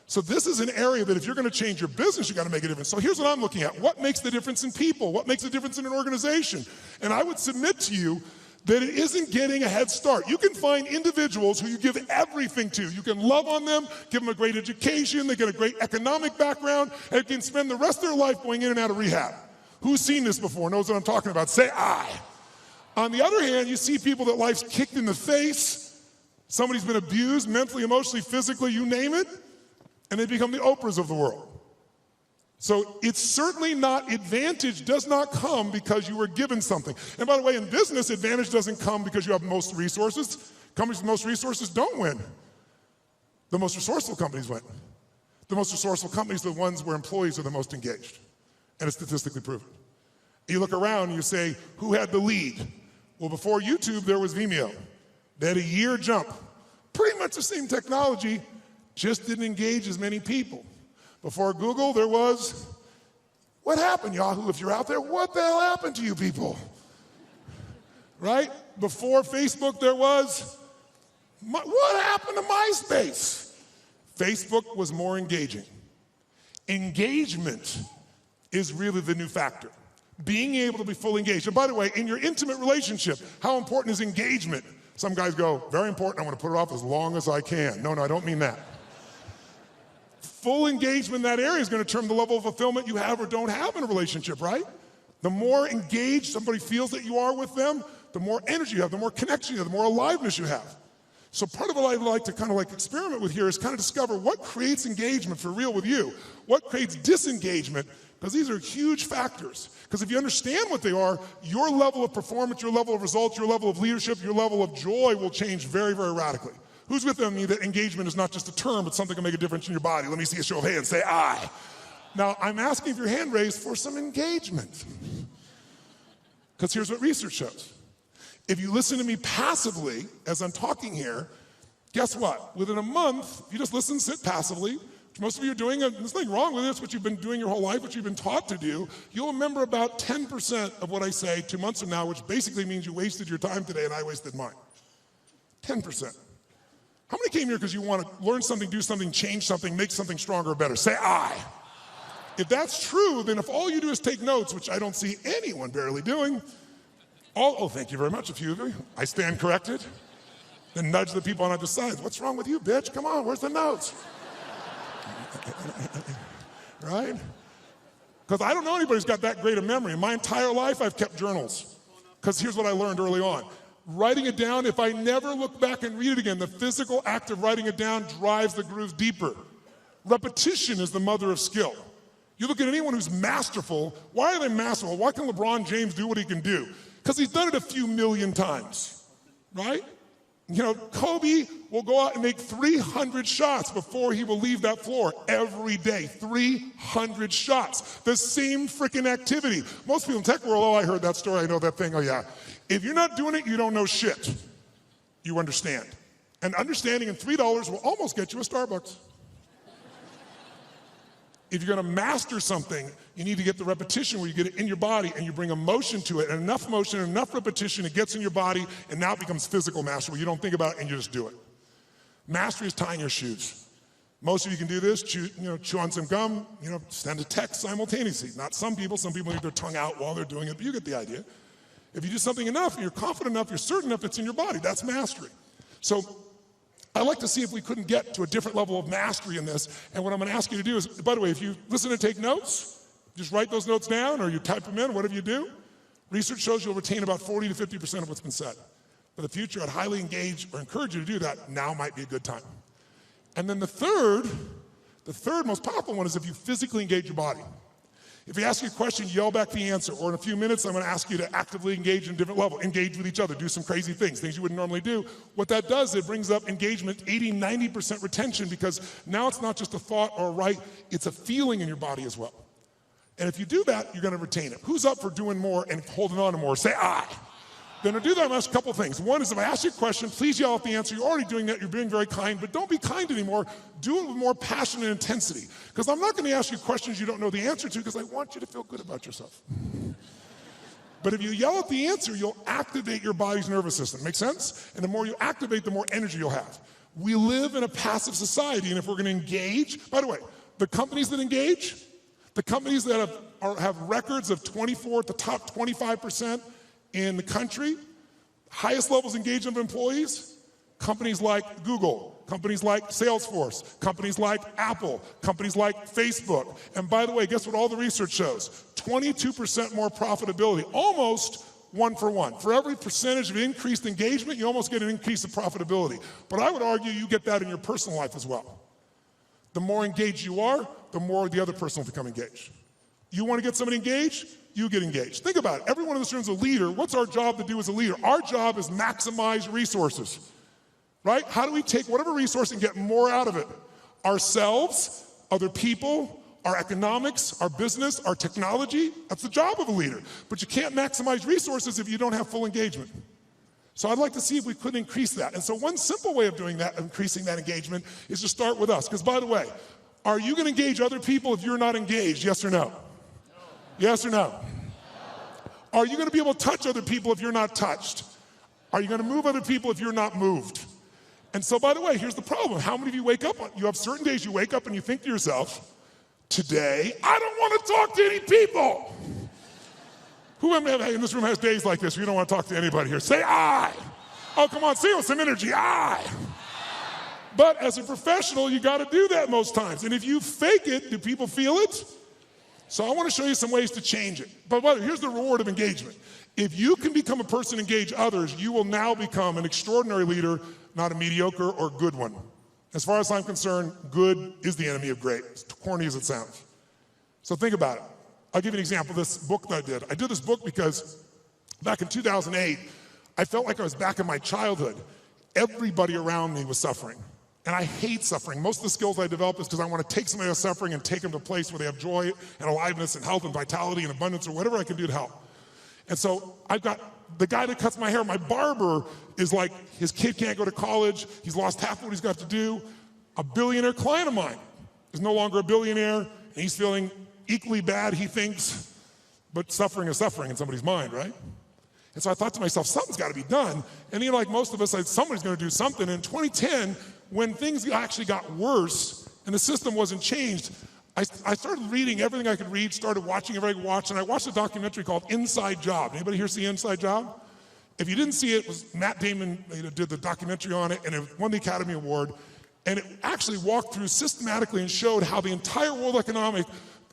So this is an area that if you're going to change your business, you got to make a difference. So here's what I'm looking at. What makes the difference in people? What makes the difference in an organization? And I would submit to you that it isn't getting a head start. You can find individuals who you give everything to. You can love on them, give them a great education, they get a great economic background, and can spend the rest of their life going in and out of rehab. Who's seen this before, knows what I'm talking about? Say I. On the other hand, you see people that life's kicked in the face, somebody's been abused mentally, emotionally, physically, you name it, and they become the Oprahs of the world. So it's certainly not, advantage does not come because you were given something. And by the way, in business, advantage doesn't come because you have most resources. Companies with most resources don't win. The most resourceful companies win. The most resourceful companies are the ones where employees are the most engaged. And it's statistically proven. You look around and you say, who had the lead? Well, before YouTube, there was Vimeo. They had a year jump. Pretty much the same technology, just didn't engage as many people. Before Google, there was, what happened, Yahoo? If you're out there, what the hell happened to you people? Right? Before Facebook, there was, what happened to MySpace? Facebook was more engaging. Engagement is really the new factor. Being able to be fully engaged. And by the way, in your intimate relationship, how important is engagement? Some guys go, very important, I want to put it off as long as I can. No, I don't mean that. Full engagement in that area is going to determine the level of fulfillment you have or don't have in a relationship, right? The more engaged somebody feels that you are with them, the more energy you have, the more connection you have, the more aliveness you have. So part of what I'd like to kind of experiment with here is kind of discover what creates engagement for real with you, what creates disengagement, because these are huge factors. Because if you understand what they are, your level of performance, your level of results, your level of leadership, your level of joy will change very, very radically. Who's with me that engagement is not just a term, but something that can make a difference in your body? Let me see a show of hands. Say I. Now, I'm asking if your hand raised for some engagement. Because here's what research shows. If you listen to me passively as I'm talking here, guess what? Within a month, if you just listen, sit passively, which most of you are doing, there's nothing wrong with this, what you've been doing your whole life, what you've been taught to do, you'll remember about 10% of what I say 2 months from now, which basically means you wasted your time today and I wasted mine. 10%. How many came here because you want to learn something, do something, change something, make something stronger or better? Say I. If that's true, then if all you do is take notes, which I don't see anyone barely doing, oh, thank you very much, a few of you. I stand corrected. Then nudge the people on either side. What's wrong with you, bitch? Come on, where's the notes? Right? Because I don't know anybody who's got that great a memory. In my entire life, I've kept journals. Because here's what I learned early on. Writing it down, if I never look back and read it again, the physical act of writing it down drives the groove deeper. Repetition is the mother of skill. You look at anyone who's masterful, why are they masterful? Why can LeBron James do what he can do? Because he's done it a few million times, right? You know, Kobe will go out and make 300 shots before he will leave that floor every day. 300 shots. The same freaking activity. Most people in tech world, oh, I heard that story, I know that thing, oh yeah. If you're not doing it, you don't know shit. You understand. And understanding in $3 will almost get you a Starbucks. If you're gonna master something, you need to get the repetition where you get it in your body and you bring emotion to it, and enough motion, enough repetition, it gets in your body, and now it becomes physical mastery where you don't think about it and you just do it. Mastery is tying your shoes. Most of you can do this, chew on some gum, send a text simultaneously. Not some people leave their tongue out while they're doing it, but you get the idea. If you do something enough, and you're confident enough, you're certain enough it's in your body, that's mastery. So I'd like to see if we couldn't get to a different level of mastery in this. And what I'm going to ask you to do is, by the way, if you listen and take notes, just write those notes down or you type them in, whatever you do. Research shows you'll retain about 40 to 50% of what's been said. For the future, I'd highly engage or encourage you to do that. Now might be a good time. And then the third most powerful one is if you physically engage your body. If you ask you a question, yell back the answer. Or in a few minutes, I'm going to ask you to actively engage in a different level. Engage with each other. Do some crazy things you wouldn't normally do. What that does, it brings up engagement, 80, 90% retention, because now it's not just a thought or a right, it's a feeling in your body as well. And if you do that, you're going to retain it. Who's up for doing more and holding on to more? Say I. Then to do that, I'm going to ask a couple things. One is if I ask you a question, please yell out the answer. You're already doing that. You're being very kind, but don't be kind anymore. Do it with more passion and intensity. Because I'm not going to ask you questions you don't know the answer to because I want you to feel good about yourself. But if you yell out the answer, you'll activate your body's nervous system. Make sense? And the more you activate, the more energy you'll have. We live in a passive society, and if we're going to engage, by the way, the companies that engage, the companies that have records of 24 at the top 25% in the country, highest levels of engagement of employees, companies like Google, companies like Salesforce, companies like Apple, companies like Facebook. And by the way, guess what all the research shows? 22% more profitability, almost 1 for 1. For every percentage of increased engagement, you almost get an increase of profitability. But I would argue you get that in your personal life as well. The more engaged you are, the more the other person will become engaged. You want to get somebody engaged? You get engaged. Think about it. Everyone in this room is a leader. What's our job to do as a leader? Our job is maximize resources, right? How do we take whatever resource and get more out of it? Ourselves, other people, our economics, our business, our technology. That's the job of a leader. But you can't maximize resources if you don't have full engagement. So I'd like to see if we could increase that. And so one simple way of doing that, increasing that engagement, is to start with us. Because by the way, are you going to engage other people if you're not engaged? Yes or no? Yes or no? Are you going to be able to touch other people if you're not touched? Are you going to move other people if you're not moved? And so, by the way, here's the problem. How many of you wake up, you have certain days you wake up and you think to yourself, today, I don't want to talk to any people. Who in this room has days like this where you don't want to talk to anybody here? Say I. Oh, come on, say it with some energy, I. But as a professional, you got to do that most times. And if you fake it, do people feel it? So I want to show you some ways to change it. But here's the reward of engagement. If you can become a person, engage others, you will now become an extraordinary leader, not a mediocre or good one. As far as I'm concerned, good is the enemy of great, as corny as it sounds. So think about it. I'll give you an example of this book that I did. I did this book because back in 2008, I felt like I was back in my childhood. Everybody around me was suffering. And I hate suffering. Most of the skills I developed is because I want to take somebody who's suffering and take them to a place where they have joy and aliveness and health and vitality and abundance or whatever I can do to help. And so I've got the guy that cuts my hair, my barber, is like, his kid can't go to college. He's lost half what he's got to do. A billionaire client of mine. is no longer a billionaire, and he's feeling equally bad, he thinks, but suffering is suffering in somebody's mind, right? And so I thought to myself, something's got to be done. And you know, like most of us, somebody's going to do something. In 2010, when things actually got worse and the system wasn't changed, I started reading everything I could read, started watching everything I could watch, and I watched a documentary called Inside Job. Anybody here see Inside Job? If you didn't see it, it was Matt Damon did the documentary on it, and it won the Academy Award. And it actually walked through systematically and showed how the entire world economic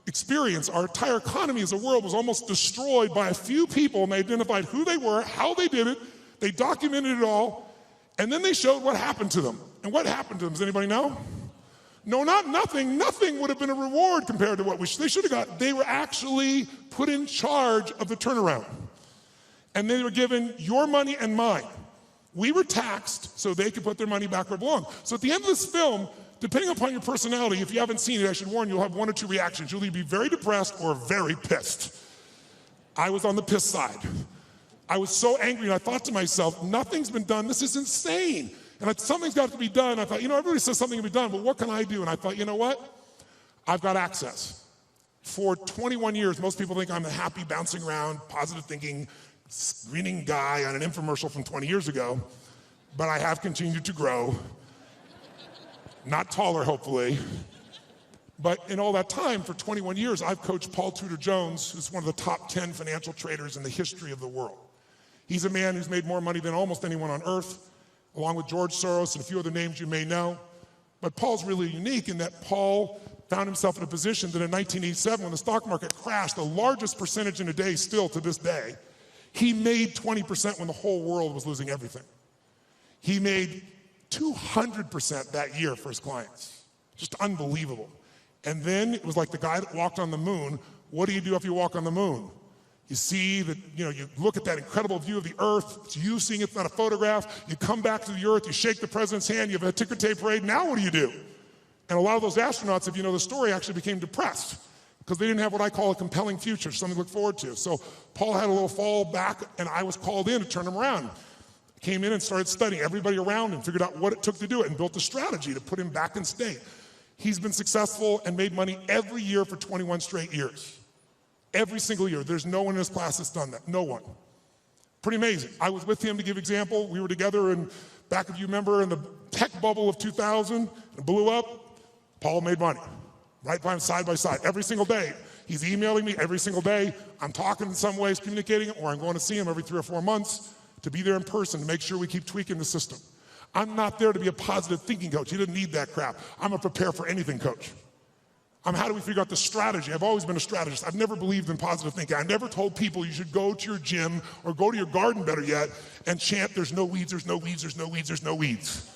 experience, our entire economy as a world, was almost destroyed by a few people, and they identified who they were, how they did it, they documented it all, and then they showed what happened to them. And what happened to them, does anybody know? No, not nothing. Nothing would have been a reward compared to what they should have got. They were actually put in charge of the turnaround. And they were given your money and mine. We were taxed so they could put their money back where it belonged. So at the end of this film, depending upon your personality, if you haven't seen it, I should warn you, you'll have one or two reactions. You'll either be very depressed or very pissed. I was on the piss side. I was so angry, and I thought to myself, nothing's been done. This is insane. And something's got to be done. I thought, you know, everybody says something can be done, but what can I do? And I thought, you know what? I've got access. For 21 years, most people think I'm the happy, bouncing around, positive thinking, screening guy on an infomercial from 20 years ago, but I have continued to grow. Not taller, hopefully. But in all that time, for 21 years, I've coached Paul Tudor Jones, who's one of the top 10 financial traders in the history of the world. He's a man who's made more money than almost anyone on earth, along with George Soros and a few other names you may know. But Paul's really unique in that Paul found himself in a position that in 1987, when the stock market crashed, the largest percentage in a day still to this day, he made 20% when the whole world was losing everything. He made 200% that year for his clients. Just unbelievable. And then it was like the guy that walked on the moon. What do you do if you walk on the moon? You see that, you know, you look at that incredible view of the earth. It's you seeing it, it's not a photograph. You come back to the earth, you shake the president's hand, you have a ticker tape parade. Now what do? And a lot of those astronauts, if you know the story, actually became depressed because they didn't have what I call a compelling future, something to look forward to. So Paul had a little fall back, and I was called in to turn him around. Came in and started studying everybody around him, figured out what it took to do it, and built a strategy to put him back in state. He's been successful and made money every year for 21 straight years. Every single year. There's no one in his class that's done that. No one. Pretty amazing. I was with him to give example. We were together in, back if you remember, in the tech bubble of 2000. It blew up. Paul made money. Right by him, side by side, every single day. He's emailing me every single day. I'm talking in some ways, communicating, or I'm going to see him every 3 or 4 months to be there in person to make sure we keep tweaking the system. I'm not there to be a positive thinking coach. He didn't need that crap. I'm a prepare for anything coach. How do we figure out the strategy? I've always been a strategist. I've never believed in positive thinking. I never told people you should go to your gym or go to your garden, better yet, and chant, there's no weeds, there's no weeds, there's no weeds, there's no weeds.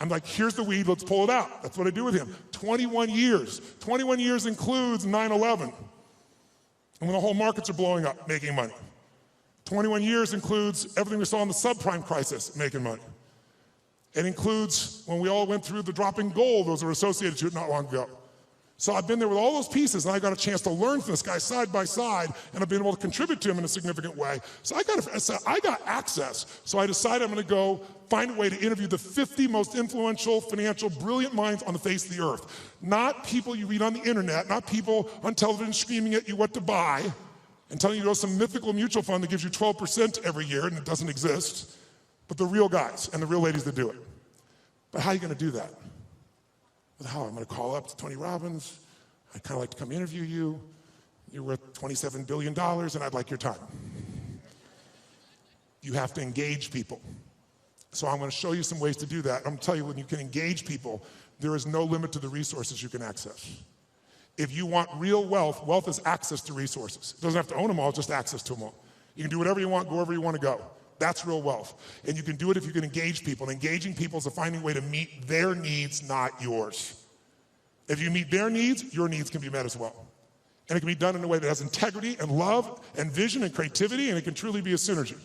I'm like, here's the weed, let's pull it out. That's what I do with him. 21 years. 21 years includes 9/11. And when the whole markets are blowing up, making money. 21 years includes everything we saw in the subprime crisis, making money. It includes when we all went through the drop in gold, those are associated to it not long ago. So I've been there with all those pieces, and I got a chance to learn from this guy side by side, and I've been able to contribute to him in a significant way. So I got access. So I decided I'm gonna go find a way to interview the 50 most influential, financial, brilliant minds on the face of the earth. Not people you read on the internet, not people on television screaming at you what to buy, and telling you to go to some mythical mutual fund that gives you 12% every year, and it doesn't exist, but the real guys and the real ladies that do it. But how are you gonna do that? How? I'm gonna call up to Tony Robbins. I'd kind of like to come interview you. You're worth $27 billion and I'd like your time. You have to engage people. So I'm gonna show you some ways to do that. I'm gonna tell you when you can engage people, there is no limit to the resources you can access. If you want real wealth, wealth is access to resources. It doesn't have to own them all, just access to them all. You can do whatever you want, go wherever you want to go. That's real wealth. And you can do it if you can engage people. And engaging people is finding a way to meet their needs, not yours. If you meet their needs, your needs can be met as well. And it can be done in a way that has integrity and love and vision and creativity, and it can truly be a synergy.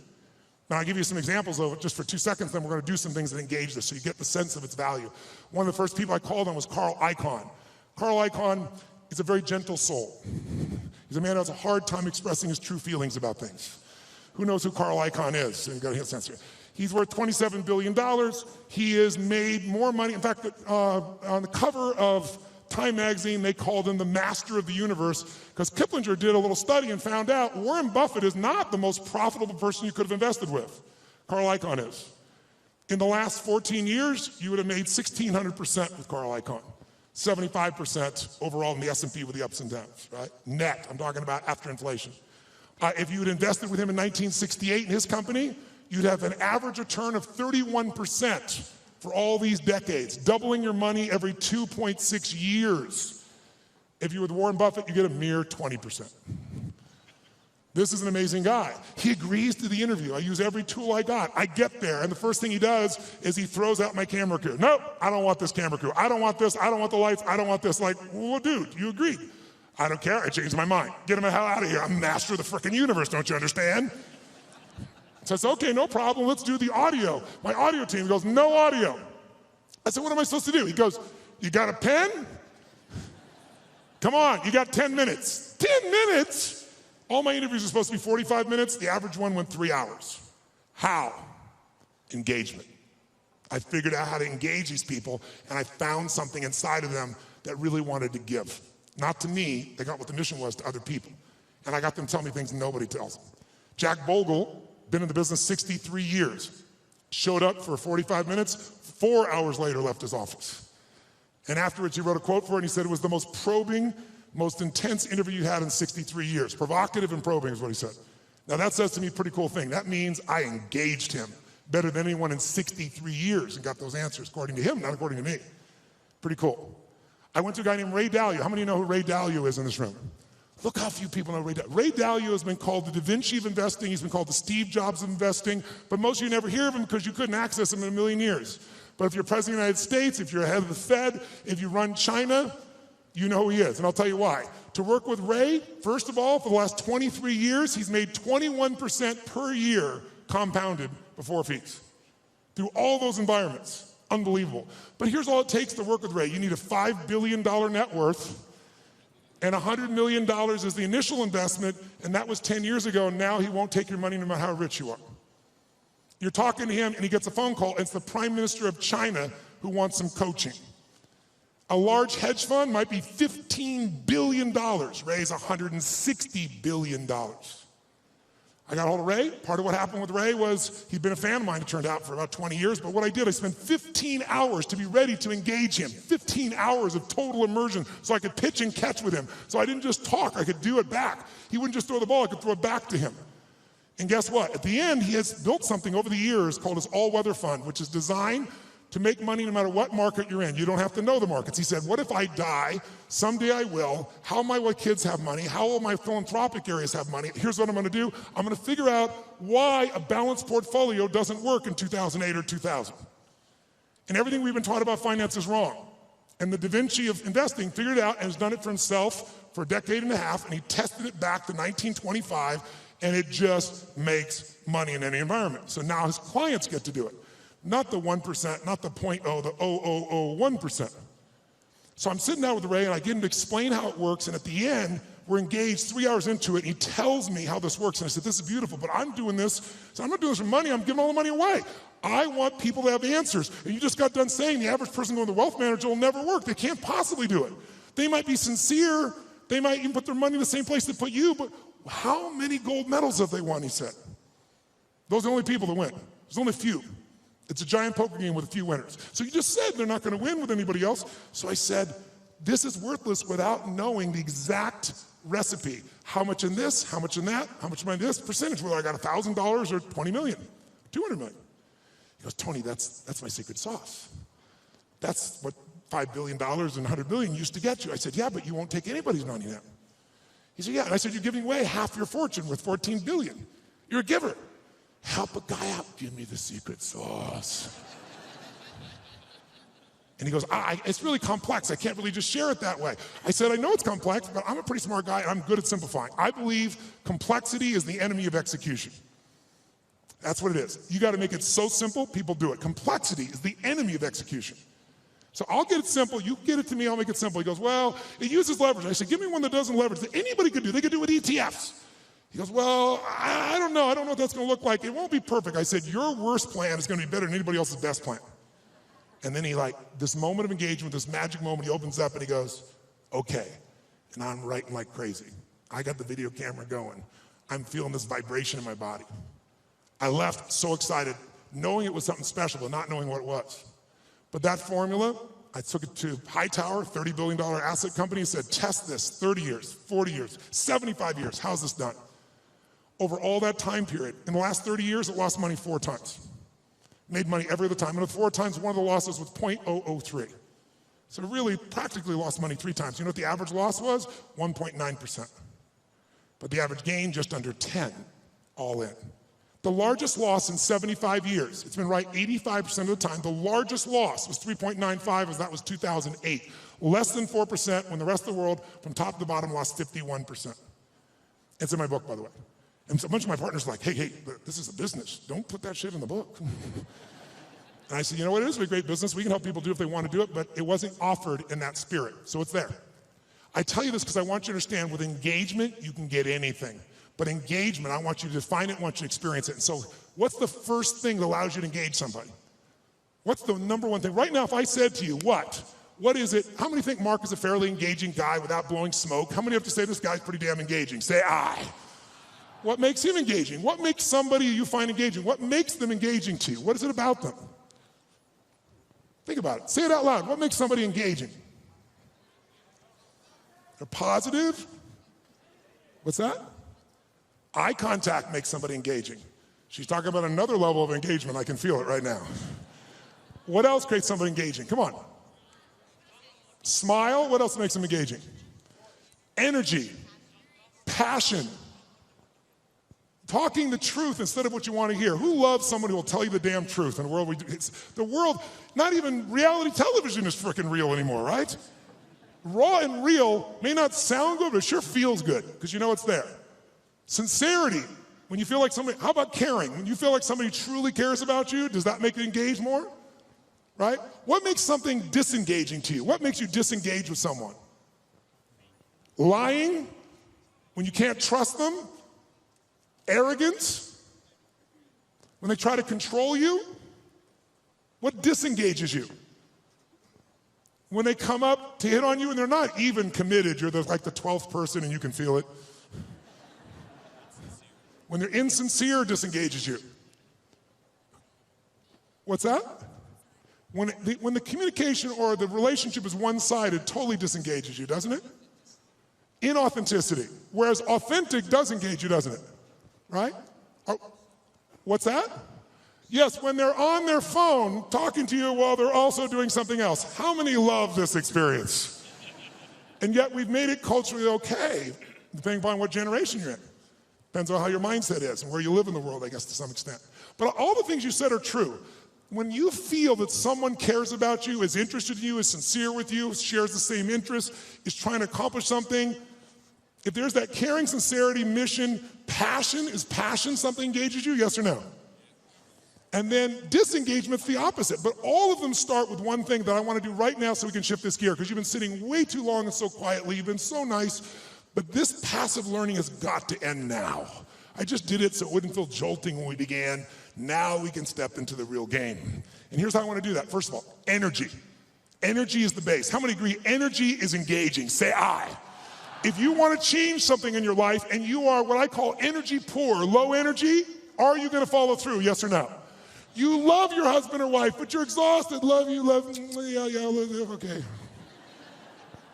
Now I'll give you some examples of it just for 2 seconds, then we're gonna do some things that engage this so you get the sense of its value. One of the first people I called on was Carl Icahn. Carl Icahn is a very gentle soul. He's a man who has a hard time expressing his true feelings about things. Who knows who Carl Icahn is? So you got to get a sense here. He's worth $27 billion. He has made more money. In fact, on the cover of Time magazine, they called him the master of the universe because Kiplinger did a little study and found out Warren Buffett is not the most profitable person you could have invested with. Carl Icahn is. In the last 14 years, you would have made 1,600% with Carl Icahn. 75% overall in the S&P with the ups and downs, right? Net, I'm talking about after inflation. If you had invested with him in 1968 in his company, you'd have an average return of 31% for all these decades, doubling your money every 2.6 years. If you were with Warren Buffett, you get a mere 20%. This is an amazing guy. He agrees to the interview. I use every tool I got. I get there, and the first thing he does is he throws out my camera crew. Nope, I don't want this camera crew. I don't want this, I don't want the lights, I don't want this. Like, well, dude, you agreed. I don't care, I changed my mind. Get him the hell out of here. I'm master of the frickin' universe, don't you understand? So I said, okay, no problem, let's do the audio. My audio team goes, no audio. I said, what am I supposed to do? He goes, you got a pen? Come on, you got 10 minutes. 10 minutes? All my interviews are supposed to be 45 minutes. The average one went 3 hours. How? Engagement. I figured out how to engage these people, and I found something inside of them that really wanted to give. Not to me, they got what the mission was to other people. And I got them tell me things nobody tells them. Jack Bogle, been in the business 63 years, showed up for 45 minutes, 4 hours later left his office. And afterwards he wrote a quote for it, and he said it was the most probing, most intense interview you had in 63 years. Provocative and probing is what he said. Now that says to me a pretty cool thing. That means I engaged him better than anyone in 63 years and got those answers, according to him, not according to me. Pretty cool. I went to a guy named Ray Dalio. How many of you know who Ray Dalio is in this room? Look how few people know Ray Dalio. Ray Dalio has been called the Da Vinci of investing. He's been called the Steve Jobs of investing. But most of you never hear of him because you couldn't access him in a million years. But if you're president of the United States, if you're head of the Fed, if you run China, you know who he is, and I'll tell you why. To work with Ray, first of all, for the last 23 years, he's made 21% per year compounded before fees. Through all those environments. Unbelievable. But here's all it takes to work with Ray. You need a $5 billion net worth, and $100 million is the initial investment, and that was 10 years ago, and now he won't take your money no matter how rich you are. You're talking to him, and he gets a phone call. It's the Prime Minister of China who wants some coaching. A large hedge fund might be $15 billion. Ray's $160 billion. I got a hold of Ray. Part of what happened with Ray was he'd been a fan of mine, it turned out, for about 20 years. But what I did, I spent 15 hours to be ready to engage him. 15 hours of total immersion so I could pitch and catch with him. So I didn't just talk, I could do it back. He wouldn't just throw the ball, I could throw it back to him. And guess what? At the end, he has built something over the years called his all-weather fund, which is designed to make money no matter what market you're in. You don't have to know the markets. He said, what if I die? Someday I will. How my kids have money? How will my philanthropic areas have money? Here's what I'm gonna do. I'm gonna figure out why a balanced portfolio doesn't work in 2008 or 2000. And everything we've been taught about finance is wrong. And the Da Vinci of investing figured it out and has done it for himself for a decade and a half, and he tested it back to 1925, and it just makes money in any environment. So now his clients get to do it. Not the 1%, not the 0.0, the 0.001%. So I'm sitting down with Ray and I get him to explain how it works, and at the end, we're engaged 3 hours into it, and he tells me how this works, and I said, this is beautiful, but I'm doing this, so I'm not doing this for money, I'm giving all the money away. I want people to have answers. And you just got done saying the average person going to the wealth manager will never work. They can't possibly do it. They might be sincere, they might even put their money in the same place they put you, but how many gold medals have they won, he said. Those are the only people that win. There's only a few. It's a giant poker game with a few winners. So you just said they're not gonna win with anybody else. So I said, this is worthless without knowing the exact recipe. How much in this, how much in that, how much in this percentage, whether I got $1,000 or 20 million, 200 million. He goes, Tony, that's my secret sauce. That's what $5 billion and 100 million used to get you. I said, yeah, but you won't take anybody's money now. He said, yeah, and I said, you're giving away half your fortune with 14 billion. You're a giver. Help a guy out, give me the secret sauce. And he goes, it's really complex. I can't really just share it that way. I said, I know it's complex, but I'm a pretty smart guy and I'm good at simplifying. I believe complexity is the enemy of execution. That's what it is. You gotta make it so simple, people do it. Complexity is the enemy of execution. So I'll get it simple, you get it to me, I'll make it simple. He goes, well, it uses leverage. I said, give me one that doesn't leverage, that anybody could do. They could do it with ETFs. He goes, well, I don't know what that's gonna look like. It won't be perfect. I said, your worst plan is gonna be better than anybody else's best plan. And then he this moment of engagement, this magic moment, he opens up and he goes, okay. And I'm writing like crazy. I got the video camera going. I'm feeling this vibration in my body. I left so excited, knowing it was something special, but not knowing what it was. But that formula, I took it to Hightower, $30 billion asset company, and said, test this, 30 years, 40 years, 75 years, how's this done? Over all that time period, in the last 30 years, it lost money 4 times. Made money every other time, and the 4 times, one of the losses was 0.003. So it really practically lost money 3 times. You know what the average loss was? 1.9%. But the average gain, just under 10, all in. The largest loss in 75 years, it's been right 85% of the time, the largest loss was 3.95, as that was 2008. Less than 4% when the rest of the world, from top to bottom, lost 51%. It's in my book, by the way. And so a bunch of my partners are like, hey, this is a business. Don't put that shit in the book. And I said, you know what, it is a great business. We can help people do it if they want to do it, but it wasn't offered in that spirit, so it's there. I tell you this because I want you to understand with engagement, you can get anything. But engagement, I want you to define it, I want you to experience it. And so what's the first thing that allows you to engage somebody? What's the number one thing? Right now, if I said to you, what is it? How many think Mark is a fairly engaging guy without blowing smoke? How many have to say this guy's pretty damn engaging? Say I. What makes him engaging? What makes somebody you find engaging? What makes them engaging to you? What is it about them? Think about it. Say it out loud. What makes somebody engaging? They're positive. What's that? Eye contact makes somebody engaging. She's talking about another level of engagement. I can feel it right now. What else creates somebody engaging? Come on. Smile. What else makes them engaging? Energy. Passion. Talking the truth instead of what you want to hear. Who loves someone who will tell you the damn truth in the world we do? The world, not even reality television is freaking real anymore, right? Raw and real may not sound good, but it sure feels good because you know it's there. Sincerity, when you feel like somebody, how about caring? When you feel like somebody truly cares about you, does that make you engage more? Right? What makes something disengaging to you? What makes you disengage with someone? Lying, when you can't trust them? Arrogance, when they try to control you? What disengages you? When they come up to hit on you and they're not even committed, you're like the 12th person and you can feel it. When they're insincere, disengages you. What's that? When the communication or the relationship is one-sided, totally disengages you, doesn't it? Inauthenticity. Whereas authentic does engage you, doesn't it? Right? Oh, what's that? Yes, when they're on their phone talking to you while they're also doing something else. How many love this experience? And yet we've made it culturally okay, depending upon what generation you're in. Depends on how your mindset is and where you live in the world, I guess, to some extent. But all the things you said are true. When you feel that someone cares about you, is interested in you, is sincere with you, shares the same interests, is trying to accomplish something, if there's that caring, sincerity, mission, passion, is passion something engages you, yes or no? And then disengagement's the opposite. But all of them start with one thing that I want to do right now so we can shift this gear, because you've been sitting way too long and so quietly, you've been so nice, but this passive learning has got to end now. I just did it so it wouldn't feel jolting when we began. Now we can step into the real game. And here's how I want to do that. First of all, energy. Energy is the base. How many agree energy is engaging? Say I. If you want to change something in your life and you are what I call energy poor, low energy, are you going to follow through, yes or no? You love your husband or wife, but you're exhausted. Love you, okay.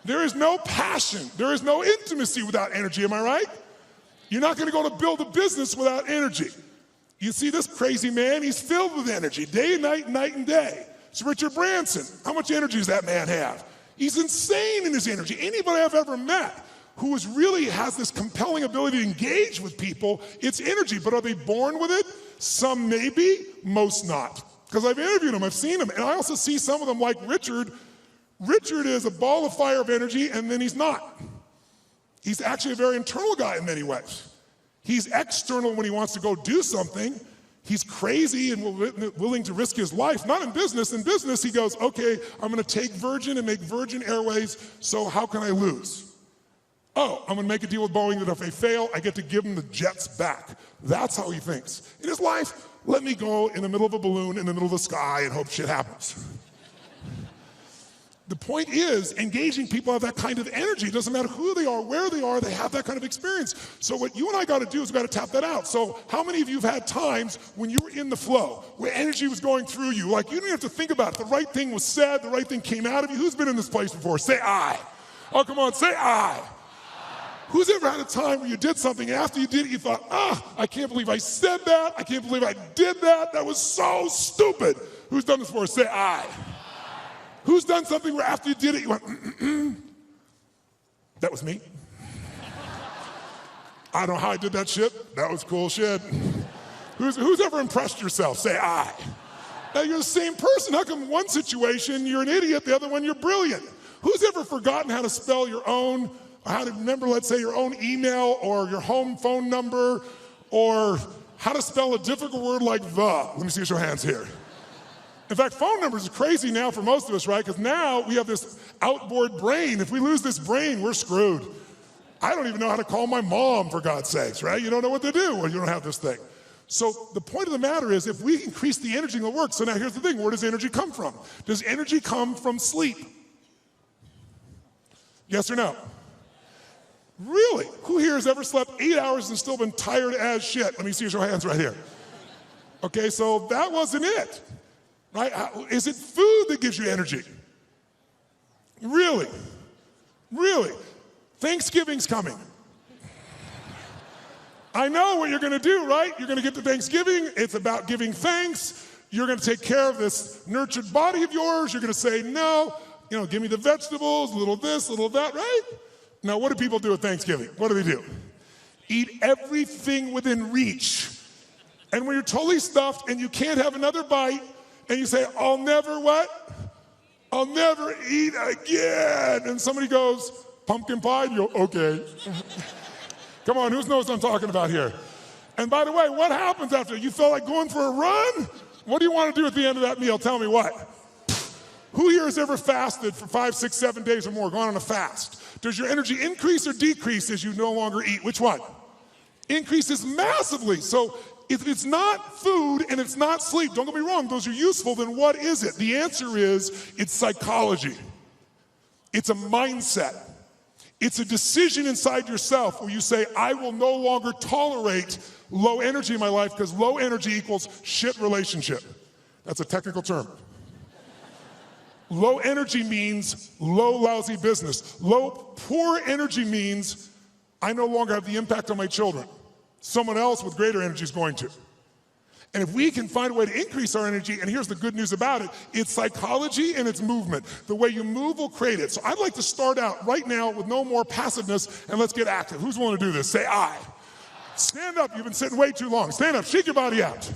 There is no passion. There is no intimacy without energy, am I right? You're not going to go to build a business without energy. You see this crazy man, he's filled with energy, day and night and day. It's Richard Branson. How much energy does that man have? He's insane in his energy. Anybody I've ever met who really has this compelling ability to engage with people, it's energy. But are they born with it? Some maybe, most not. Because I've interviewed them, I've seen them. And I also see some of them like Richard. Richard is a ball of fire of energy, and then he's not. He's actually a very internal guy in many ways. He's external when he wants to go do something. He's crazy and willing to risk his life. Not in business. In business, he goes, okay, I'm going to take Virgin and make Virgin Airways, so how can I lose? Oh, I'm going to make a deal with Boeing that if they fail, I get to give them the jets back. That's how he thinks. In his life, let me go in the middle of a balloon in the middle of the sky and hope shit happens. The point is, engaging people have that kind of energy. It doesn't matter who they are, where they have that kind of experience. So what you and I got to do is we got to tap that out. So how many of you have had times when you were in the flow, where energy was going through you? Like you didn't have to think about it. The right thing was said, the right thing came out of you. Who's been in this place before? Say I. Oh, come on, say I. Who's ever had a time where you did something, and after you did it, you thought, I can't believe I said that. I can't believe I did that. That was so stupid. Who's done this before? Say I. Who's done something where after you did it, you went, That was me. I don't know how I did that shit. That was cool shit. Who's ever impressed yourself? Say I. Now you're the same person. How come one situation you're an idiot, the other one you're brilliant? Who's ever forgotten how to spell your own, or how to remember, let's say, your own email or your home phone number, or how to spell a difficult word like the? Let me see your hands here. In fact, phone numbers are crazy now for most of us, right? Because now we have this outboard brain. If we lose this brain, we're screwed. I don't even know how to call my mom, for God's sakes, right? You don't know what to do when you don't have this thing. So the point of the matter is, if we increase the energy, it'll work. So now here's the thing. Where does energy come from? Does energy come from sleep? Yes or no? Really? Who here has ever slept 8 hours and still been tired as shit? Let me see your hands right here. Okay, so that wasn't it. Right? Is it food that gives you energy? Really? Really? Thanksgiving's coming. I know what you're going to do, right? You're going to get to Thanksgiving. It's about giving thanks. You're going to take care of this nurtured body of yours. You're going to say, no, give me the vegetables, a little this, a little that, right? Now, what do people do at Thanksgiving? What do they do? Eat everything within reach. And when you're totally stuffed and you can't have another bite, and you say, I'll never what? I'll never eat again. And somebody goes, pumpkin pie? And you go, okay. Come on, who knows what I'm talking about here? And by the way, what happens after? You feel like going for a run? What do you want to do at the end of that meal? Tell me what. Who here has ever fasted for 5, 6, 7 days or more, gone on a fast? Does your energy increase or decrease as you no longer eat? Which one? Increases massively. So if it's not food and it's not sleep, don't get me wrong, those are useful, then what is it? The answer is, it's psychology. It's a mindset. It's a decision inside yourself where you say, I will no longer tolerate low energy in my life because low energy equals shit relationship. That's a technical term. Low energy means low, lousy business. Poor energy means I no longer have the impact on my children. Someone else with greater energy is going to. And if we can find a way to increase our energy, and here's the good news about it, it's psychology and it's movement. The way you move will create it. So I'd like to start out right now with no more passiveness, and let's get active. Who's willing to do this? Say I. Stand up, you've been sitting way too long. Stand up, shake your body out.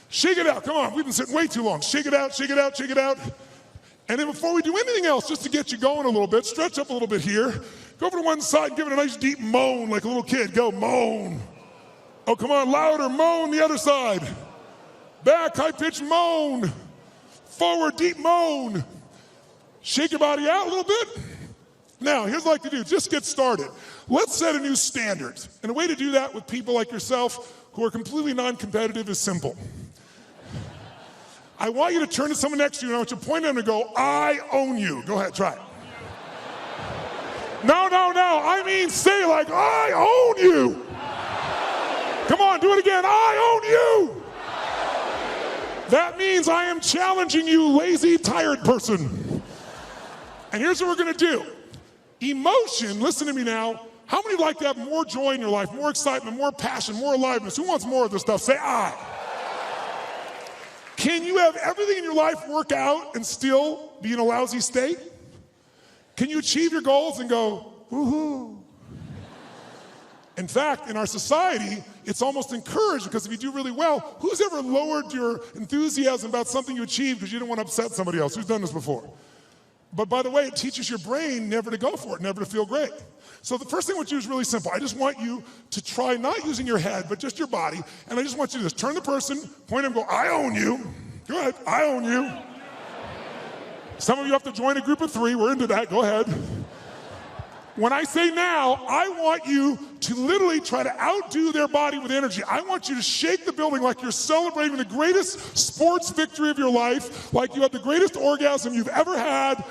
Shake it out, come on, we've been sitting way too long. Shake it out, shake it out, shake it out. And then before we do anything else, just to get you going a little bit, stretch up a little bit here. Go over to one side and give it a nice deep moan like a little kid. Go, moan. Oh, come on, louder, moan the other side. Back, high-pitched moan. Forward, deep moan. Shake your body out a little bit. Now, here's what I like to do. Just get started. Let's set a new standard. And the way to do that with people like yourself who are completely non-competitive is simple. I want you to turn to someone next to you and I want you to point at them and go, I own you. Go ahead, try it. No. I mean, say like, I own you. Come on, do it again. I own you. That means I am challenging you, lazy, tired person. And here's what we're going to do. Emotion, listen to me now. How many would like to have more joy in your life, more excitement, more passion, more aliveness? Who wants more of this stuff? Say I. Can you have everything in your life work out and still be in a lousy state? Can you achieve your goals and go, woohoo? In fact, in our society, it's almost encouraged because if you do really well, who's ever lowered your enthusiasm about something you achieved because you didn't want to upset somebody else? Who's done this before? But by the way, it teaches your brain never to go for it, never to feel great. So the first thing I want you to do is really simple. I just want you to try not using your head, but just your body. And I just want you to just turn the person, point at them, go, I own you. Go ahead, I own you. Some of you have to join a group of 3. We're into that, go ahead. When I say now, I want you to literally try to outdo their body with energy. I want you to shake the building like you're celebrating the greatest sports victory of your life, like you had the greatest orgasm you've ever had.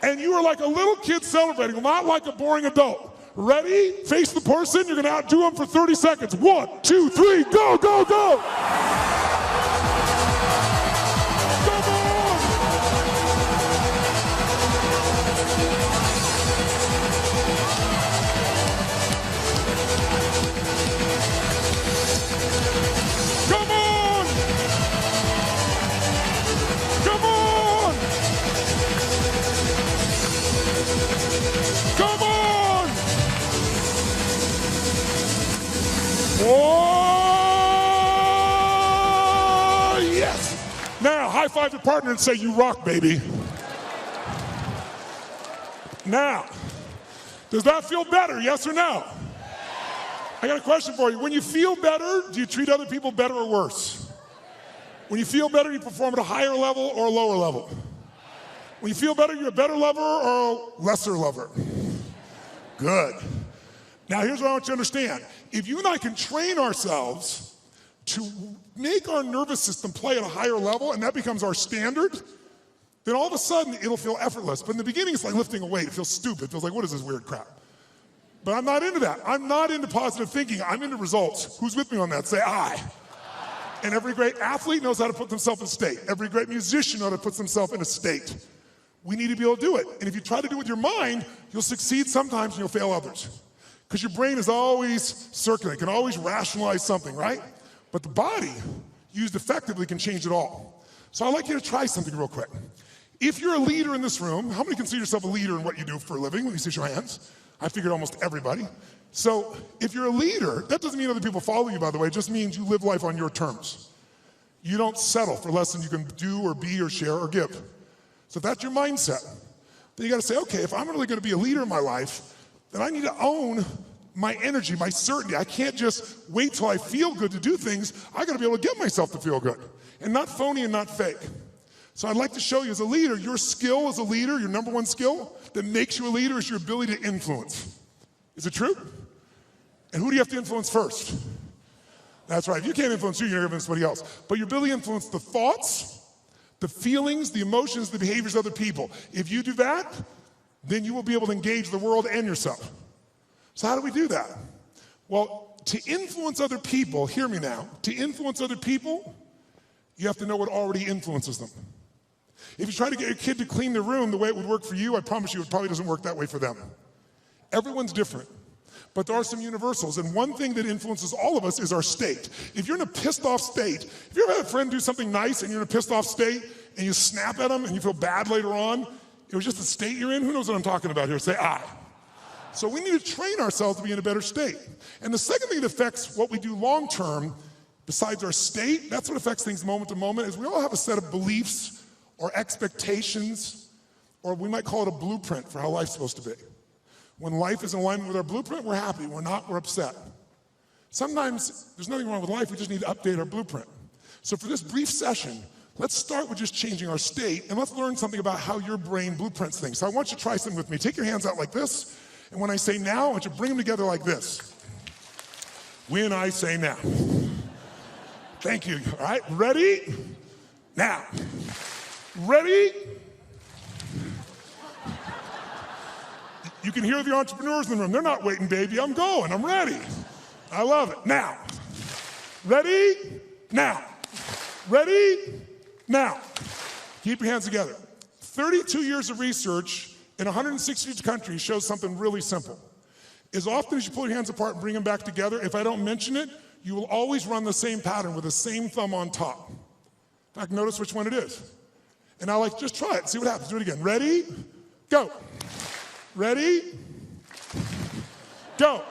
And you are like a little kid celebrating, not like a boring adult. Ready? Face the person. You're going to outdo them for 30 seconds. 1, 2, 3, go, go, go. Oh, yes. Now, high five your partner and say, you rock, baby. Now, does that feel better, yes or no? I got a question for you. When you feel better, do you treat other people better or worse? When you feel better, you perform at a higher level or a lower level? When you feel better, you're a better lover or a lesser lover? Good. Now, here's what I want you to understand. If you and I can train ourselves to make our nervous system play at a higher level, and that becomes our standard, then all of a sudden, it'll feel effortless. But in the beginning, it's like lifting a weight. It feels stupid. It feels like, what is this weird crap? But I'm not into that. I'm not into positive thinking. I'm into results. Who's with me on that? Say, I. And every great athlete knows how to put themselves in state. Every great musician knows how to put themselves in a state. We need to be able to do it. And if you try to do it with your mind, you'll succeed sometimes and you'll fail others. Because your brain is always circulating, can always rationalize something, right? But the body, used effectively, can change it all. So I'd like you to try something real quick. If you're a leader in this room, how many consider yourself a leader in what you do for a living? Let me see your hands. I figured almost everybody. So if you're a leader, that doesn't mean other people follow you, by the way. It just means you live life on your terms. You don't settle for less than you can do or be or share or give. So if that's your mindset, then you got to say, okay, if I'm really going to be a leader in my life, then I need to own my energy, my certainty. I can't just wait till I feel good to do things. I got to be able to get myself to feel good, and not phony and not fake. So I'd like to show you as a leader, your skill as a leader, your number one skill that makes you a leader is your ability to influence. Is it true? And who do you have to influence first? That's right. If you can't influence you, you're going to influence somebody else. But your ability to influence the thoughts, the feelings, the emotions, the behaviors of other people. If you do that, then you will be able to engage the world and yourself. So how do we do that? Well, to influence other people, hear me now, to influence other people, you have to know what already influences them. If you try to get your kid to clean the room the way it would work for you, I promise you it probably doesn't work that way for them. Everyone's different, but there are some universals, and one thing that influences all of us is our state. If you're in a pissed off state, if you ever had a friend do something nice and you're in a pissed off state and you snap at them and you feel bad later on, it was just the state you're in, who knows what I'm talking about here? Say, I. So we need to train ourselves to be in a better state. And the second thing that affects what we do long term, besides our state, that's what affects things moment to moment, is we all have a set of beliefs or expectations, or we might call it a blueprint for how life's supposed to be. When life is in alignment with our blueprint, we're happy. We're not, we're upset. Sometimes there's nothing wrong with life, we just need to update our blueprint. So for this brief session, let's start with just changing our state, and let's learn something about how your brain blueprints things. So I want you to try something with me. Take your hands out like this, and when I say now, I want you to bring them together like this. When I say now. Thank you. All right, ready? Now. Ready? You can hear the entrepreneurs in the room. They're not waiting, baby. I'm going. I'm ready. I love it. Now. Ready? Now. Ready? Now. Keep your hands together. 32 years of research in 160 countries shows something really simple. As often as you pull your hands apart and bring them back together, if I don't mention it, you will always run the same pattern with the same thumb on top. In fact, notice which one it is. And I like, just try it, see what happens. Do it again. Ready? Go. Ready? Go.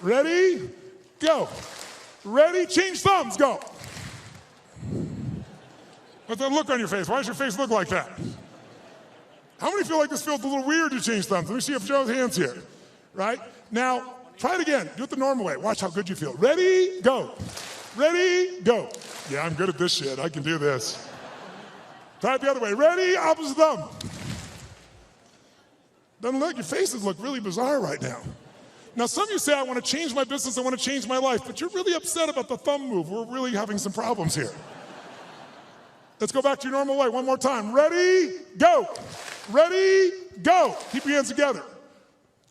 Ready? Go. Ready? Change thumbs. Go. What's that look on your face? Why does your face look like that? How many feel like this feels a little weird to change thumbs? Let me see if Joe's hands here. Right? Now, try it again. Do it the normal way. Watch how good you feel. Ready? Go. Ready? Go. Yeah, I'm good at this shit. I can do this. Try it the other way. Ready? Opposite thumb. Doesn't look, your faces look really bizarre right now. Now, some of you say, I want to change my business, I want to change my life, but you're really upset about the thumb move. We're really having some problems here. Let's go back to your normal way one more time. Ready? Go. Ready, go. Keep your hands together.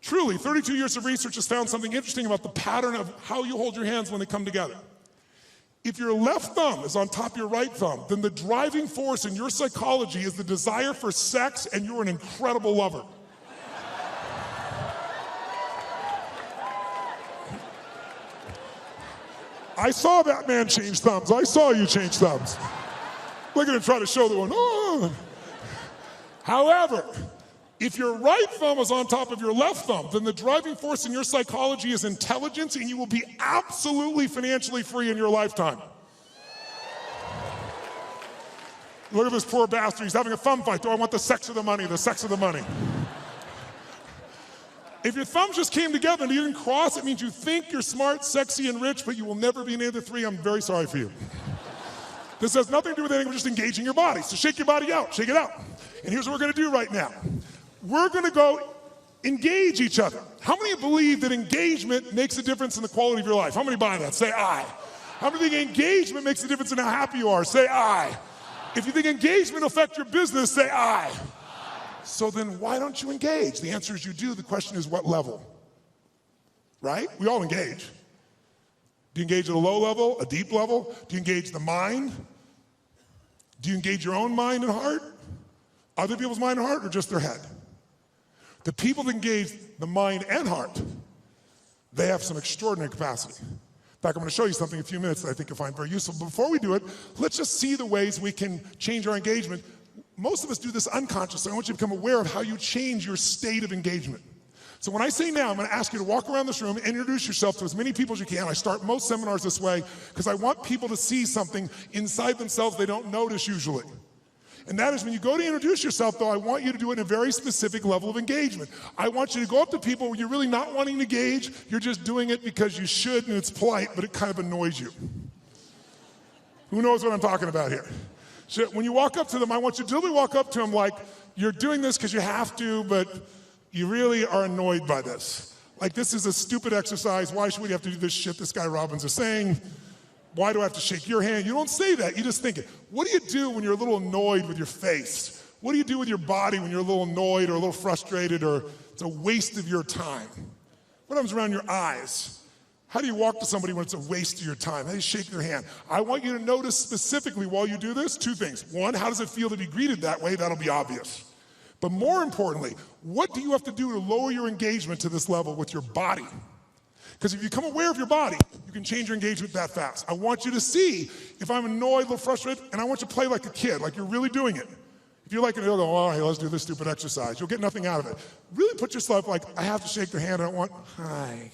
Truly, 32 years of research has found something interesting about the pattern of how you hold your hands when they come together. If your left thumb is on top of your right thumb, then the driving force in your psychology is the desire for sex, and you're an incredible lover. I saw that man change thumbs. I saw you change thumbs. Look at him try to show the one. Oh. However, if your right thumb is on top of your left thumb, then the driving force in your psychology is intelligence, and you will be absolutely financially free in your lifetime. Look at this poor bastard. He's having a thumb fight. Do I want the sex or the money? The sex or the money. If your thumbs just came together and you didn't cross, it means you think you're smart, sexy, and rich, but you will never be any of the three. I'm very sorry for you. This has nothing to do with anything. We're just engaging your body. So shake your body out. Shake it out. And here's what we're going to do right now. We're going to go engage each other. How many believe that engagement makes a difference in the quality of your life? How many buy that? Say aye. How many think engagement makes a difference in how happy you are? Say aye. If you think engagement will affect your business, say aye. So then why don't you engage? The answer is you do. The question is what level? Right? We all engage. Do you engage at a low level, a deep level? Do you engage the mind? Do you engage your own mind and heart? Other people's mind and heart, or just their head? The people that engage the mind and heart, they have some extraordinary capacity. In fact, I'm going to show you something in a few minutes that I think you'll find very useful. But before we do it, let's just see the ways we can change our engagement. Most of us do this unconsciously. I want you to become aware of how you change your state of engagement. So when I say now, I'm going to ask you to walk around this room and introduce yourself to as many people as you can. I start most seminars this way because I want people to see something inside themselves they don't notice usually. And that is when you go to introduce yourself, though, I want you to do it in a very specific level of engagement. I want you to go up to people where you're really not wanting to engage. You're just doing it because you should, and it's polite, but it kind of annoys you. Who knows what I'm talking about here? So when you walk up to them, I want you to literally walk up to them like you're doing this because you have to, but you really are annoyed by this. Like, this is a stupid exercise. Why should we have to do this shit this guy Robbins is saying? Why do I have to shake your hand? You don't say that. You just think it. What do you do when you're a little annoyed with your face? What do you do with your body when you're a little annoyed or a little frustrated or it's a waste of your time? What happens around your eyes? How do you walk to somebody when it's a waste of your time? How do you shake their hand? I want you to notice specifically while you do this, two things. One, how does it feel to be greeted that way? That'll be obvious. But more importantly, what do you have to do to lower your engagement to this level with your body? Because if you become aware of your body, you can change your engagement that fast. I want you to see if I'm annoyed, a little frustrated, and I want you to play like a kid, like you're really doing it. If you're like, you'll go, all right, let's do this stupid exercise. You'll get nothing out of it. Really put yourself like, I have to shake their hand. I don't want, hi.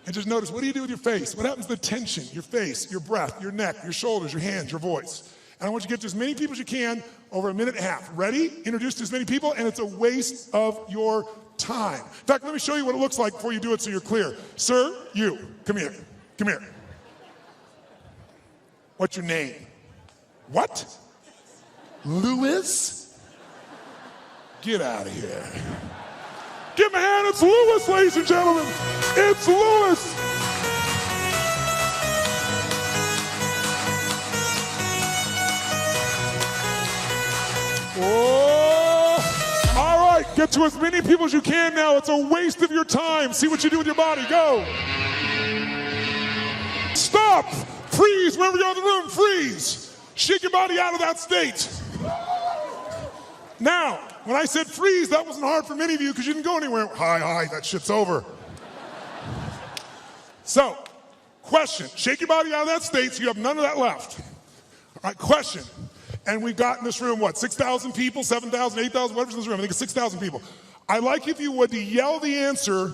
And just notice, what do you do with your face? What happens to the tension, your face, your breath, your neck, your shoulders, your hands, your voice? And I want you to get to as many people as you can over a minute and a half. Ready? Introduce to as many people, and it's a waste of your time. In fact, let me show you what it looks like before you do it so you're clear. Sir, you, come here. Come here. What's your name? What? Louis? Get out of here. Give him a hand. It's Louis, ladies and gentlemen. It's Louis. Oh, all right, get to as many people as you can now. It's a waste of your time. See what you do with your body. Go. Stop. Freeze. Wherever you are in the room, freeze. Shake your body out of that state. Now, when I said freeze, that wasn't hard for many of you because you didn't go anywhere. Hi, that shit's over. So, question. Shake your body out of that state so you have none of that left. All right, question. And we've got in this room, what, 6,000 people, 7,000, 8,000, whatever's in this room. I think it's 6,000 people. I'd like if you would to yell the answer,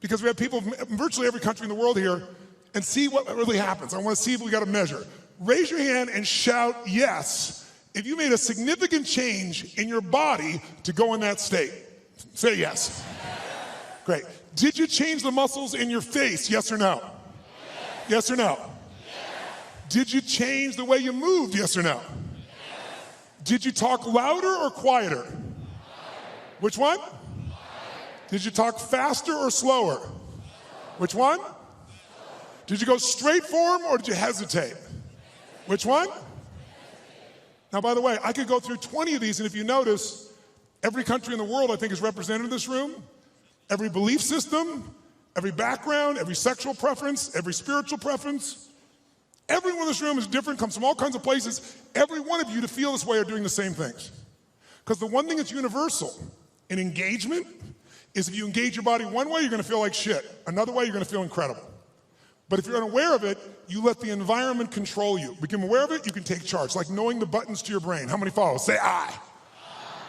because we have people from virtually every country in the world here, and see what really happens. I want to see if we got a measure. Raise your hand and shout yes if you made a significant change in your body to go in that state. Say yes. Great. Did you change the muscles in your face, yes or no? Yes or no? Did you change the way you moved, yes or no? Did you talk louder or quieter? Which one? Did you talk faster or slower? Which one? Did you go straight for him or did you hesitate? Which one? Now, by the way, I could go through 20 of these, and if you notice, Every country in the world, I think, is represented in this room. Every belief system, every background, every sexual preference, every spiritual preference. Everyone in this room is different, comes from all kinds of places. Every one of you to feel this way are doing the same things. Because the one thing that's universal in engagement is if you engage your body one way, you're gonna feel like shit. Another way, you're gonna feel incredible. But if you're unaware of it, you let the environment control you. Become aware of it, you can take charge. Like knowing the buttons to your brain. How many follow? Say I.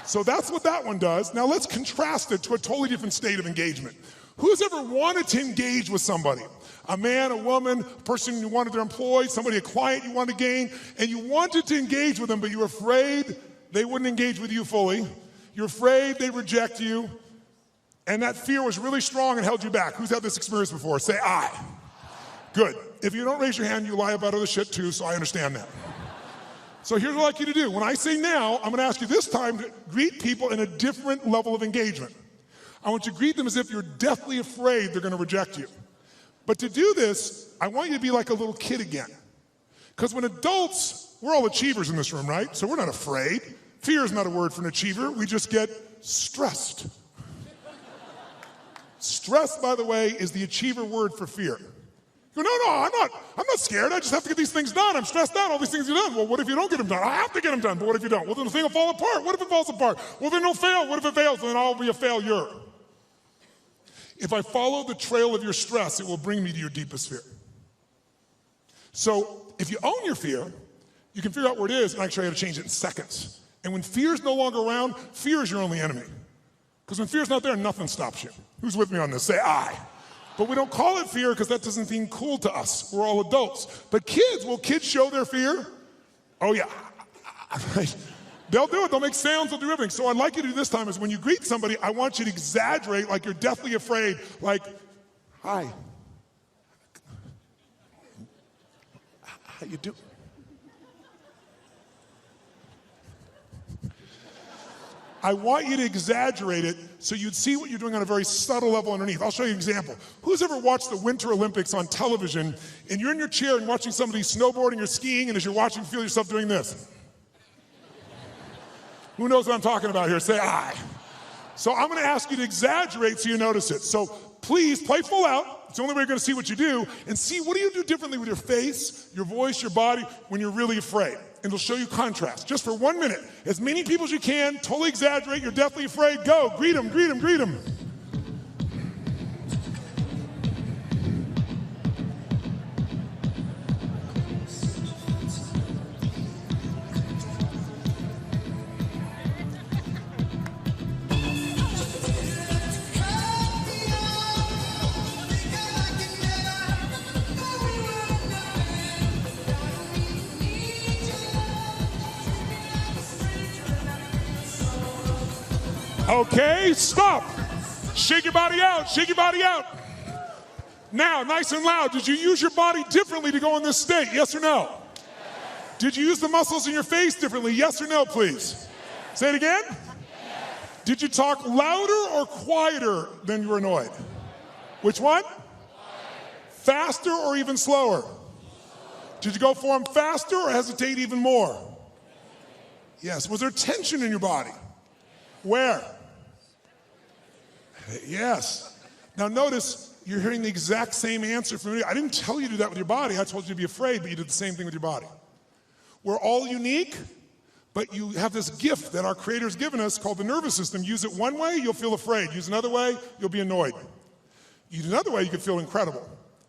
So that's what that one does. Now let's contrast it to a totally different state of engagement. Who's ever wanted to engage with somebody? A man, a woman, a person you wanted to employ, somebody, a client you wanted to gain, and you wanted to engage with them, but you were afraid they wouldn't engage with you fully. You're afraid they'd reject you, and that fear was really strong and held you back. Who's had this experience before? Say I. Good. If you don't raise your hand, you lie about other shit too, so I understand that. So here's what I'd like you to do. When I say now, I'm gonna ask you this time to greet people in a different level of engagement. I want you to greet them as if you're deathly afraid they're gonna reject you. But to do this, I want you to be like a little kid again. Because when adults, we're all achievers in this room, right? So we're not afraid. Fear is not a word for an achiever. We just get stressed. Stress, by the way, is the achiever word for fear. You go, no, I'm not scared. I just have to get these things done. I'm stressed out, all these things are done. Well, what if you don't get them done? I have to get them done, but what if you don't? Well, then the thing will fall apart. What if it falls apart? Well, then it'll fail. What if it fails? Then I'll be a failure. If I follow the trail of your stress, it will bring me to your deepest fear. So if you own your fear, you can figure out where it is and actually how to change it in seconds. And when fear is no longer around, fear is your only enemy. Because when fear's not there, nothing stops you. Who's with me on this? Say I. But we don't call it fear because that doesn't seem cool to us. We're all adults. But kids, will kids show their fear? Oh yeah. They'll do it, they'll make sounds, they'll do everything. So what I'd like you to do this time is when you greet somebody, I want you to exaggerate like you're deathly afraid, like, hi. How you doing? I want you to exaggerate it so you'd see what you're doing on a very subtle level underneath. I'll show you an example. Who's ever watched the Winter Olympics on television and you're in your chair and watching somebody snowboarding or skiing, and as you're watching, feel yourself doing this? Who knows what I'm talking about here? Say I. So I'm gonna ask you to exaggerate so you notice it. So please play full out. It's the only way you're gonna see what you do, and see what do you do differently with your face, your voice, your body when you're really afraid. And it'll show you contrast. Just for 1 minute. As many people as you can, totally exaggerate, you're deathly afraid, go, greet them, greet them, greet them. Okay, stop. Shake your body out, shake your body out. Now, nice and loud, did you use your body differently to go in this state, yes or no? Yes. Did you use the muscles in your face differently, yes or no, please? Yes. Say it again. Yes. Did you talk louder or quieter than you were annoyed? Which one? Quieter. Faster or even slower? Did you go for them faster or hesitate even more? Yes, was there tension in your body? Where? Yes. Now notice, you're hearing the exact same answer from me. I didn't tell you to do that with your body. I told you to be afraid, but you did the same thing with your body. We're all unique, but you have this gift that our Creator's given us called the nervous system. Use it one way, you'll feel afraid. Use another way, you'll be annoyed. Use another way, you can feel incredible.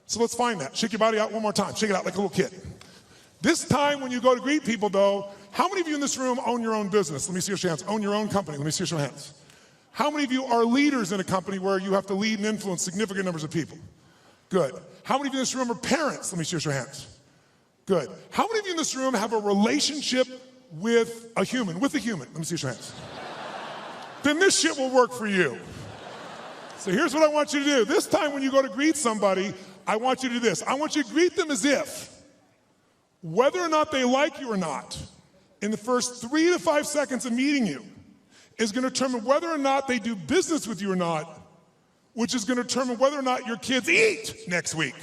So let's find that. Shake your body out one more time. Shake it out like a little kid. This time when you go to greet people though, how many of you in this room own your own business? Let me see your hands. Own your own company. Let me see your hands. How many of you are leaders in a company where you have to lead and influence significant numbers of people? Good. How many of you in this room are parents? Let me see your hands. Good. How many of you in this room have a relationship with a human? Let me see your hands. Then this shit will work for you. So here's what I want you to do. This time when you go to greet somebody, I want you to do this. I want you to greet them as if, whether or not they like you or not, in the first 3 to 5 seconds of meeting you, is going to determine whether or not they do business with you or not, which is going to determine whether or not your kids eat next week.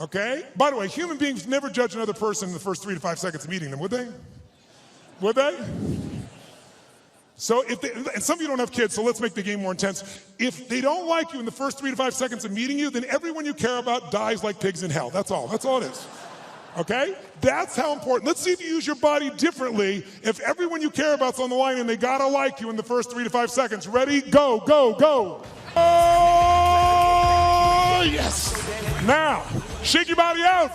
Okay? By the way, human beings never judge another person in the first 3 to 5 seconds of meeting them, would they? Would they? So and some of you don't have kids, so let's make the game more intense. If they don't like you in the first 3 to 5 seconds of meeting you, then everyone you care about dies like pigs in hell. That's all it is. Okay? That's how important. Let's see if you use your body differently if everyone you care about's on the line and they gotta like you in the first 3 to 5 seconds. Ready? Go, go, go. Oh, yes. Now, shake your body out.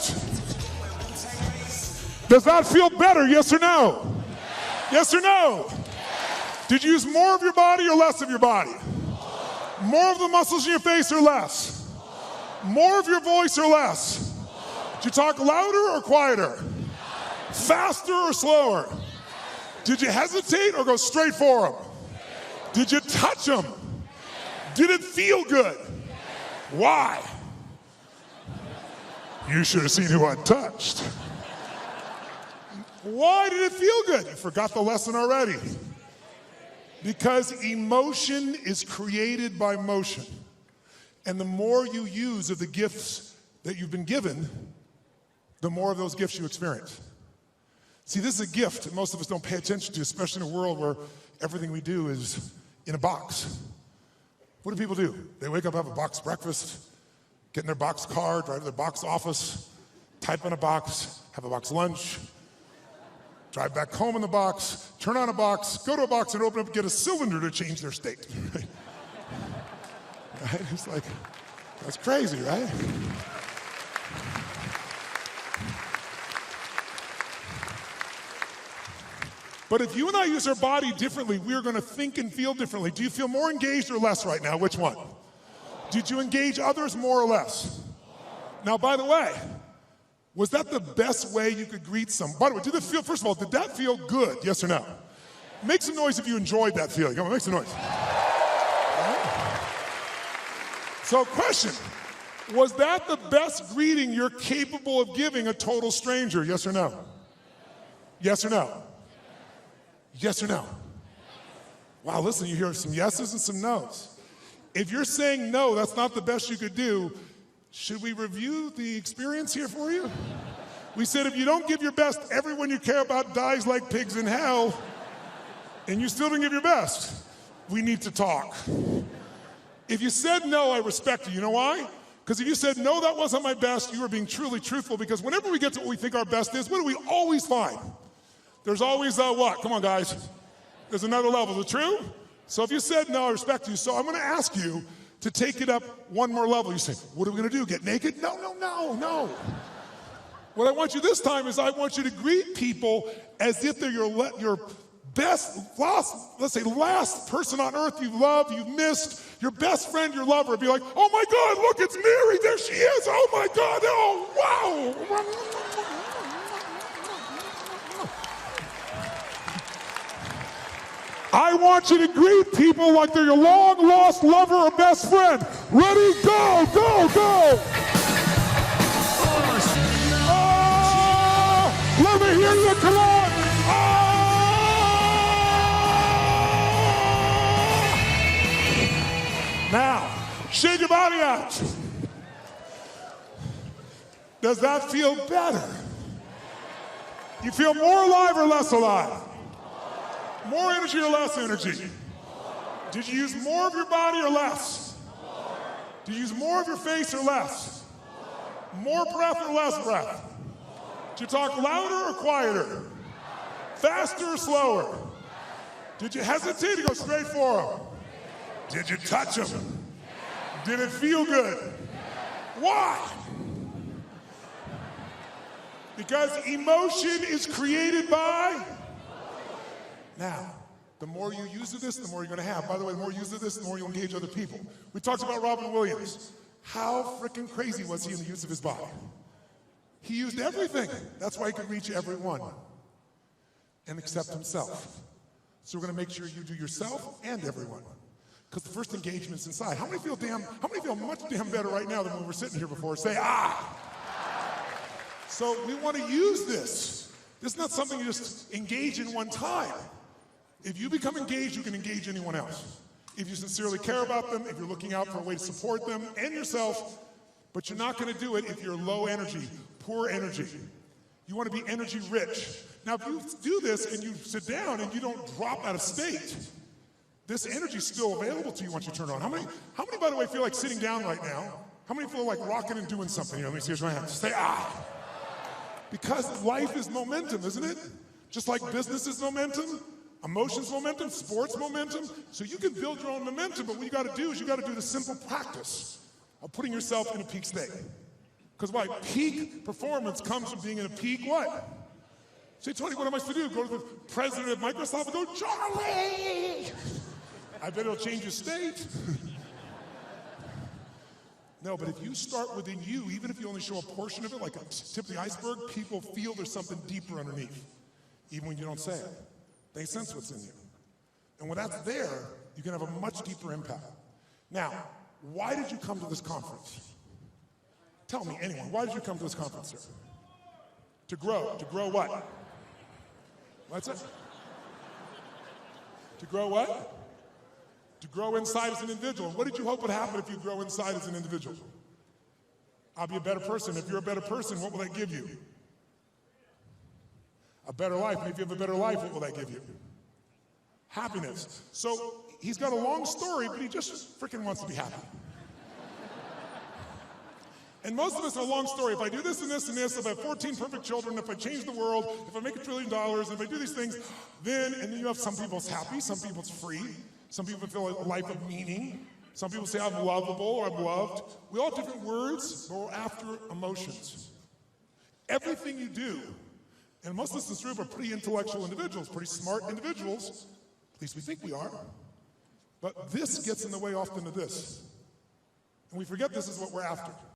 Does that feel better, yes or no? Yes or no? Did you use more of your body or less of your body? More of the muscles in your face or less? More of your voice or less? Did you talk louder or quieter? Faster or slower? Did you hesitate or go straight for them? Did you touch them? Did it feel good? Why? You should have seen who I touched. Why did it feel good? You forgot the lesson already. Because emotion is created by motion. And the more you use of the gifts that you've been given, the more of those gifts you experience. See, this is a gift that most of us don't pay attention to, especially in a world where everything we do is in a box. What do people do? They wake up, have a box breakfast, get in their box car, drive to their box office, type in a box, have a box lunch, drive back home in the box, turn on a box, go to a box and open up and get a cylinder to change their state. Right? It's like, that's crazy, right? But if you and I use our body differently, we're going to think and feel differently. Do you feel more engaged or less right now? Which one? Did you engage others more or less? Now, by the way, was that the best way you could greet someone? By the way, did that feel, first of all, did that feel good? Yes or no? Make some noise if you enjoyed that feeling. Come on, make some noise. Right. So, question, was that the best greeting you're capable of giving a total stranger? Yes or no? Yes or no? Yes or no? Wow, listen, you hear some yeses and some nos. If you're saying no, that's not the best you could do, should we review the experience here for you? We said if you don't give your best, everyone you care about dies like pigs in hell, and you still didn't give your best. We need to talk. If you said no, I respect you. You know why? Because if you said no, that wasn't my best, you were being truly truthful, because whenever we get to what we think our best is, what do we always find? There's always what? Come on, guys. There's another level. Is it true? So if you said no, I respect you. So I'm going to ask you to take it up one more level. You say, what are we going to do? Get naked? No, no, no, no. What I want you this time is I want you to greet people as if they're your best, last person on earth you've loved, you've missed, your best friend, your lover. Be like, oh my God, look, it's Mary. There she is. Oh my God. Oh, wow. I want you to greet people like they're your long-lost lover or best friend. Ready, go, go, go! Oh, let me hear you, come on! Oh! Now, shake your body out. Does that feel better? You feel more alive or less alive? More energy or less energy? Did you use more of your body or less? Did you use more of your face or less? More breath or less breath? Did you talk louder or quieter? Faster or slower? Did you hesitate or go straight for them? Did you touch them? Did it feel good? Why? Because emotion is created by... Now, the more you use of this, the more you're going to have. By the way, the more you use of this, the more you'll engage other people. We talked about Robin Williams. How freaking crazy was he in the use of his body? He used everything. That's why he could reach everyone and accept himself. So we're going to make sure you do yourself and everyone. Because the first engagement's inside. How many feel much damn better right now than when we were sitting here before? Say, ah! So we want to use this. This is not something you just engage in one time. If you become engaged, you can engage anyone else. If you sincerely care about them, if you're looking out for a way to support them and yourself, but you're not going to do it if you're low energy, poor energy. You want to be energy rich. Now, if you do this and you sit down and you don't drop out of state, this energy is still available to you once you turn it on. How many, by the way, feel like sitting down right now? How many feel like rocking and doing something? Here, let me see your hand. Say, ah. Because life is momentum, isn't it? Just like business is momentum, emotions momentum, sports momentum. So you can build your own momentum, but what you got to do is you got to do the simple practice of putting yourself in a peak state. Because why? Peak performance comes from being in a peak what? Say, Tony, what am I supposed to do? Go to the president of Microsoft and go, Charlie! I bet it'll change your state. No, but if you start within you, even if you only show a portion of it, like a tip of the iceberg, people feel there's something deeper underneath, even when you don't say it. They sense what's in you. And when that's there, you can have a much deeper impact. Now, why did you come to this conference? Tell me, anyone, why did you come to this conference, sir? To grow. To grow what? What's it? To grow what? To grow inside as an individual. What did you hope would happen if you grow inside as an individual? I'll be a better person. If you're a better person, what will that give you? A better life. And if you have a better life, what will that give you? Happiness. So he's got a long story, but he just freaking wants to be happy. And most of us have a long story. If I do this and this and this, if I have 14 perfect children, if I change the world, if I make $1 trillion, if I do these things, then you have some people it's happy, some people it's free, some people feel a life of meaning, some people say I'm lovable or I'm loved. We all have different words, but we're after emotions. Everything you do, and most of us in this room are pretty intellectual individuals, pretty smart individuals, at least we think we are, but this gets in the way often of this. And we forget this is what we're after.